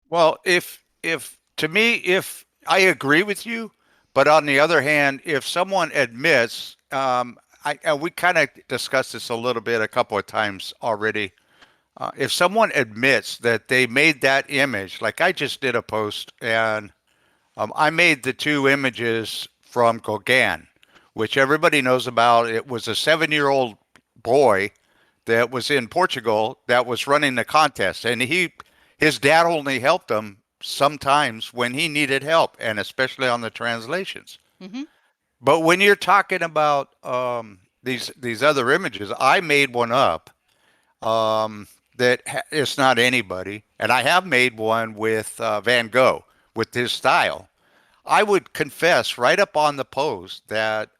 Well, if to me, if I agree with you, but on the other hand, if someone admits, and we kind of discussed this a little bit a couple of times already. If someone admits that they made that image, like I just did a post, and I made the two images from Gauguin, which everybody knows about. It was a 7-year-old boy that was in Portugal that was running the contest, and his dad only helped him sometimes when he needed help, and especially on the translations. Mm-hmm. But when you're talking about these other images, I made one up that it's not anybody, and I have made one with Van Gogh with his style. I would confess right up on the post that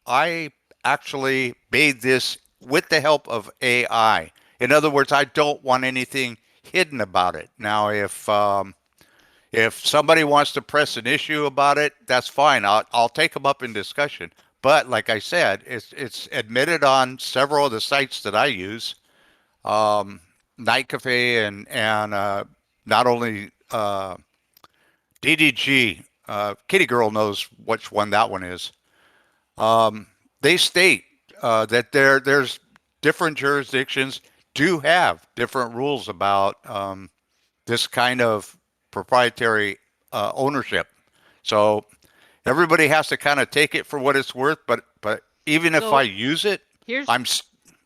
I actually made this with the help of AI. In other words, I don't want anything hidden about it. Now, if somebody wants to press an issue about it, that's fine. I'll take them up in discussion. But like I said, it's admitted on several of the sites that I use, Night Cafe and not only DDG. Kitty Girl knows which one that one is. They state that there's different jurisdictions do have different rules about this kind of proprietary ownership. So everybody has to kind of take it for what it's worth. But even if I So use it, here's I'm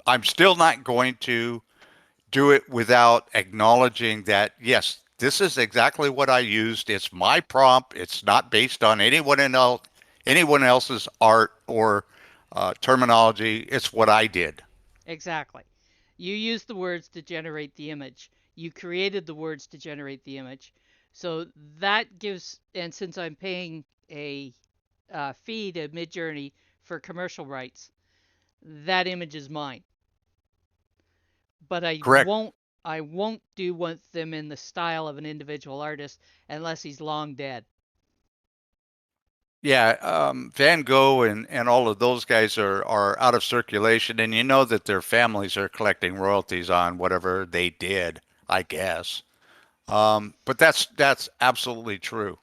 I'm still not going to do it without acknowledging that yes, this is exactly what I used. It's my prompt. It's not based on anyone else's art or terminology. It's what I did. exactly. You used the words to generate the image. You created the words to generate the image. So that gives, and since I'm paying a fee to Midjourney for commercial rights, that image is mine. But Correct. I won't do with them in the style of an individual artist unless he's long dead. Yeah, Van Gogh and all of those guys are out of circulation, and you know that their families are collecting royalties on whatever they did, I guess. But that's absolutely true.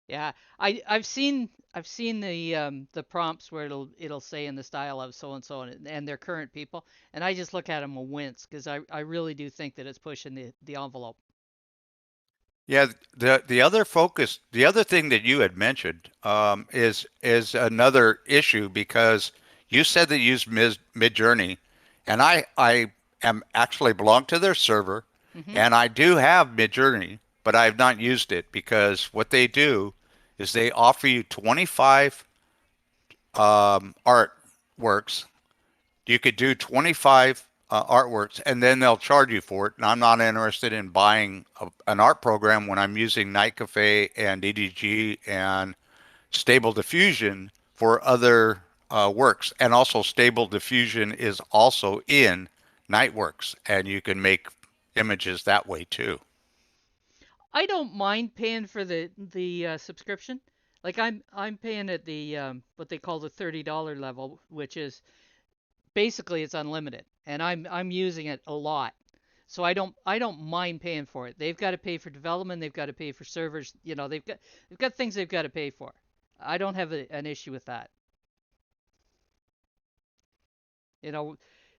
Yeah, I've seen the prompts where it'll say in the style of so and so and their current people, and I just look at them and wince because I really do think that it's pushing the envelope. Yeah, the other thing that you had mentioned is another issue because you said that you use Midjourney, and I am actually belong to their server, Hmm. and I do have Midjourney, but I have not used it because what they do is they offer you 25 artworks. You could do 25 artworks and then they'll charge you for it. And I'm not interested in buying an art program when I'm using Night Cafe and EDG and Stable Diffusion for other works. And also, Stable Diffusion is also in Nightworks, and you can make images that way too. I don't mind paying for the subscription. Like I'm paying at the what they call the $30 level, which is basically it's unlimited, and I'm using it a lot. So I don't mind paying for it. They've got to pay for development, they've got to pay for servers, they've got things they've got to pay for. I don't have an issue with that. You know,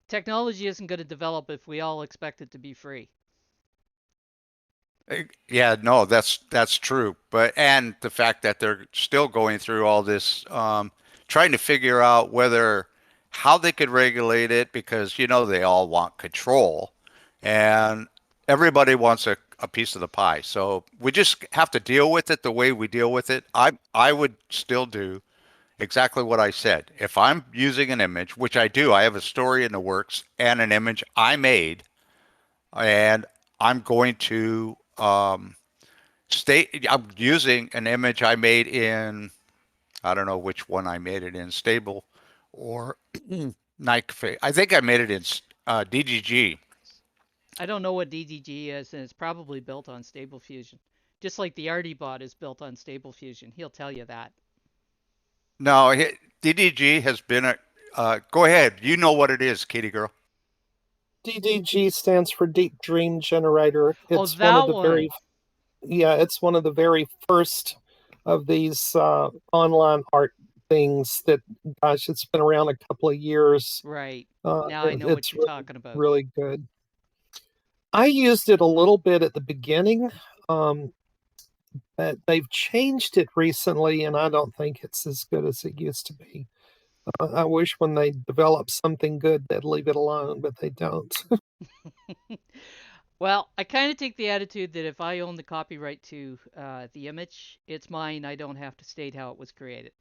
technology isn't going to develop if we all expect it to be free. Yeah, no, that's true. But and the fact that they're still going through all this, trying to figure out whether how they could regulate it because they all want control, and everybody wants a piece of the pie. So we just have to deal with it the way we deal with it. I would still do exactly what I said. If I'm using an image, which I do, I have a story in the works and an image I made, and I'm going to I'm using an image I made in, I don't know which one I made it in, Stable or Nike. I think I made it in DGG. I don't know what DDG is, and it's probably built on Stable Fusion. Just like the Artie bot is built on Stable Fusion. He'll tell you that. No, DDG has been a. Go ahead. You know what it is, Kitty girl. DDG stands for Deep Dream Generator. It's that one of the one. it's one of the very first of these online art things that, gosh, it's been around a couple of years. Right. Now I know what you're talking about. Really good. I used it a little bit at the beginning, but they've changed it recently, and I don't think it's as good as it used to be. I wish when they develop something good, they'd leave it alone, but they don't. Well, I kind of take the attitude that if I own the copyright to the image, it's mine. I don't have to state how it was created.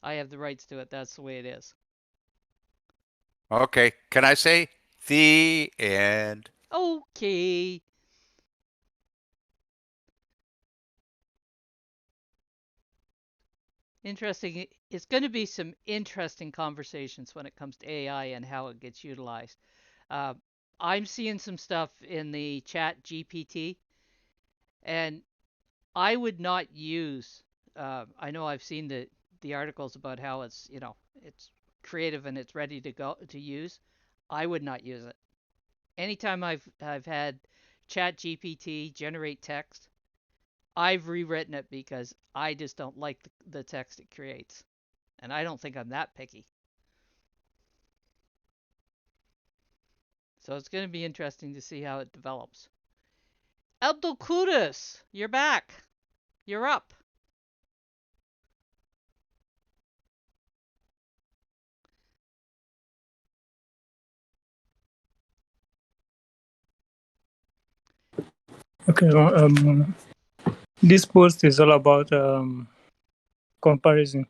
I have the rights to it. That's the way it is. Okay. Can I say the end? Okay. Interesting. It's going to be some interesting conversations when it comes to AI and how it gets utilized. Uh, I'm seeing some stuff in the chat GPT, and I would not use. I know I've seen the articles about how it's creative and it's ready to go to use. I would not use it. Anytime I've had chat GPT generate text, I've rewritten it because I just don't like the text it creates. And I don't think I'm that picky. So it's going to be interesting to see how it develops. Abdulkudus, you're back. You're up. Okay, this post is all about comparison.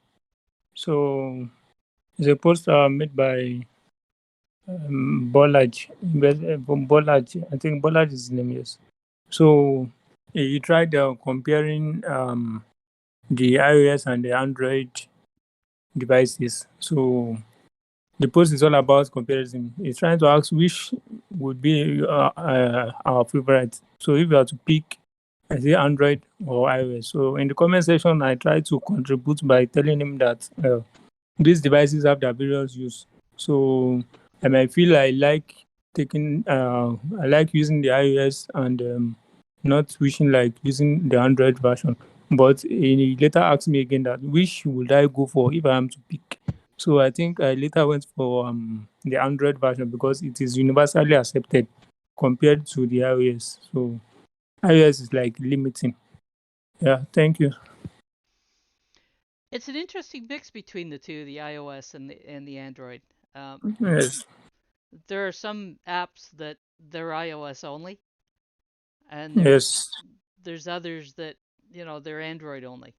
So it's a post made by Bolaj. Bolaj, I think Bolaj is his name, yes. So he tried comparing the iOS and the Android devices. So the post is all about comparison. He's trying to ask which would be our favorite. So if you have to pick, I say Android or iOS. So in the comment section, I try to contribute by telling him that these devices have their various use. So I might feel I like using the iOS and not wishing like using the Android version. But he later asked me again that which would I go for if I am to pick. So I think I later went for the Android version because it is universally accepted compared to the iOS. So iOS is like limiting. Yeah, thank you. It's an interesting mix between the two, the iOS and the Android. Yes. There are some apps that they're iOS only, and Yes. there's others that they're Android only.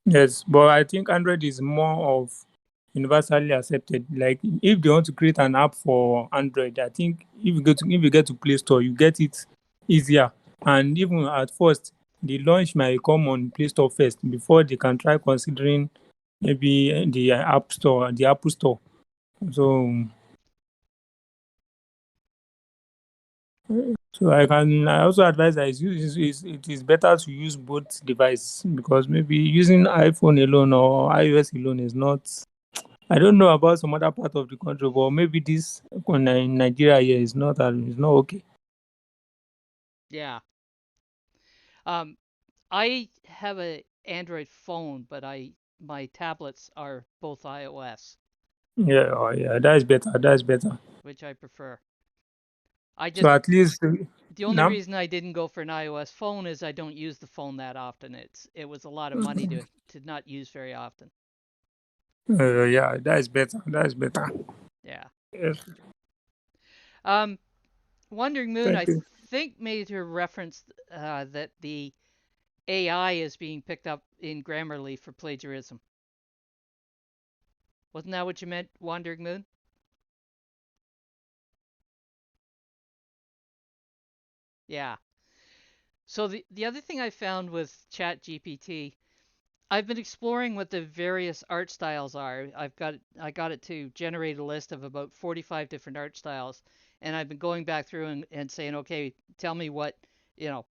Yes, but I think Android is more of universally accepted. Like if they want to create an app for Android, I think if you get to Play Store, you get it easier. And even at first, the launch might come on Play Store first before they can try considering maybe the App Store, the Apple Store. So I also advise that it is better to use both devices because maybe using iPhone alone or iOS alone is not. I don't know about some other part of the country, but maybe this in Nigeria here is not okay. Yeah. I have a Android phone, but my tablets are both iOS. Yeah, that is better. That is better. Which I prefer. So at least the only reason I didn't go for an iOS phone is I don't use the phone that often. It was a lot of money to not use very often. Yeah, that is better. That is better. Yeah. Yes. Um, Wandering Moon, Thank I you. think made her reference that the AI is being picked up in Grammarly for plagiarism. Wasn't that what you meant, Wandering Moon? Yeah. So the other thing I found with ChatGPT, I've been exploring what the various art styles are. I got it to generate a list of about 45 different art styles, and I've been going back through and saying, okay, tell me what,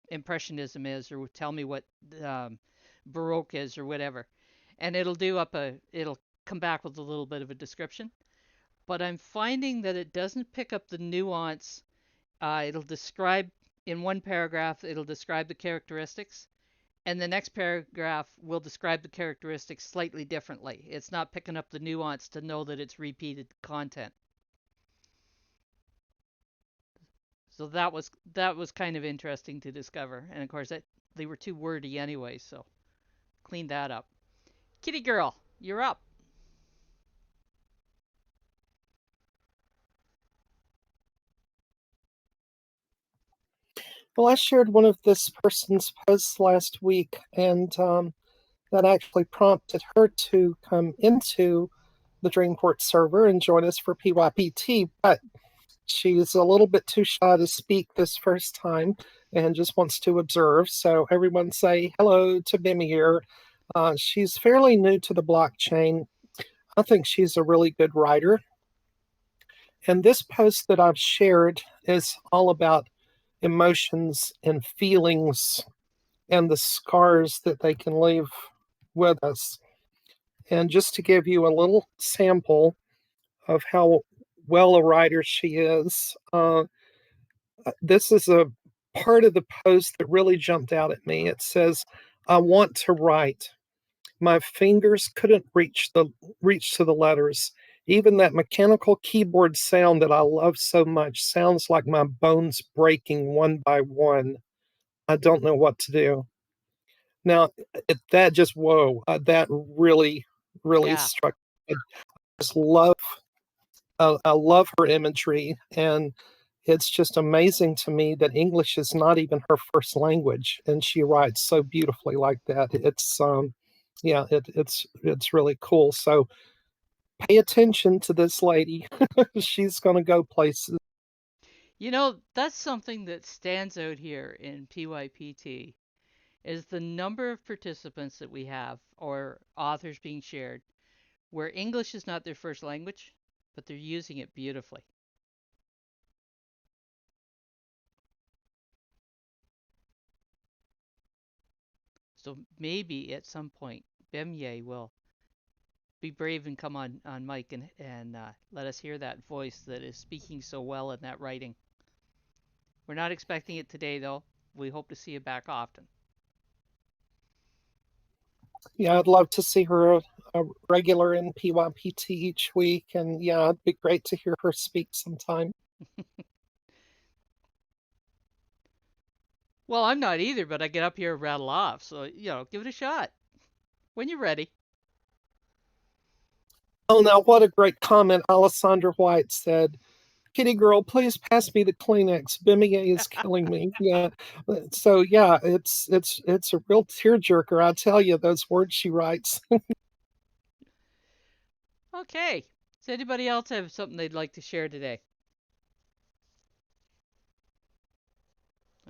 impressionism is, or tell me what um, baroque is, or whatever, and it'll come back with a little bit of a description. But I'm finding that it doesn't pick up the nuance. It'll describe in one paragraph, it'll describe the characteristics, and the next paragraph will describe the characteristics slightly differently. It's not picking up the nuance to know that it's repeated content. So that was kind of interesting to discover. And of course, they were too wordy anyway, so clean that up. Kitty girl, you're up. Well, I shared one of this person's posts last week, and that actually prompted her to come into the Dreamport server and join us for PYPT. But she's a little bit too shy to speak this first time and just wants to observe. So everyone say hello to Bimmy here. She's fairly new to the blockchain. I think she's a really good writer. And this post that I've shared is all about emotions and feelings and the scars that they can leave with us. And just to give you a little sample of how well a writer she is, this is a part of the post that really jumped out at me. It says, "I want to write. My fingers couldn't reach to the letters. Even that mechanical keyboard sound that I love so much sounds like my bones breaking one by one. I don't know what to do." Now, that just whoa, that really, really Yeah. struck. I just love, I love her imagery, and it's just amazing to me that English is not even her first language, and she writes so beautifully like that. Yeah, it's really cool. So pay attention to this lady. She's gonna go places. That's something that stands out here in PYPT is the number of participants that we have or authors being shared where English is not their first language, but they're using it beautifully. So maybe at some point, Bemye will be brave and come on mic and let us hear that voice that is speaking so well in that writing. We're not expecting it today, though. We hope to see you back often. Yeah, I'd love to see her a regular in PYPT each week, and yeah, it'd be great to hear her speak sometime. Well, I'm not either, but I get up here and rattle off. So, give it a shot when you're ready. Oh, now what a great comment Alessandra White said. "Kitty girl, please pass me the Kleenex. Bimmy is killing me." Yeah. So yeah, it's a real tearjerker. I tell you, those words she writes. Okay. Does anybody else have something they'd like to share today?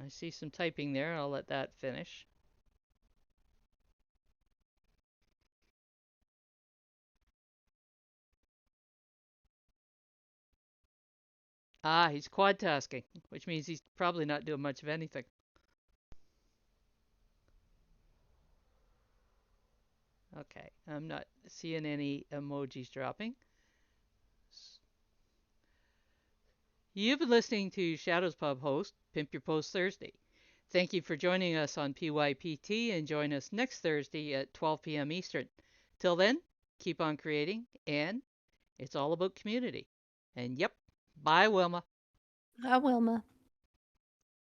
I see some typing there. I'll let that finish. Ah, he's quad tasking, which means he's probably not doing much of anything. Okay, I'm not seeing any emojis dropping. You've been listening to Shadows Pub host, Pimp Your Post Thursday. Thank you for joining us on PYPT and join us next Thursday at 12 p.m. Eastern. Till then, keep on creating, and it's all about community. And yep, bye, Wilma. Hi, Wilma.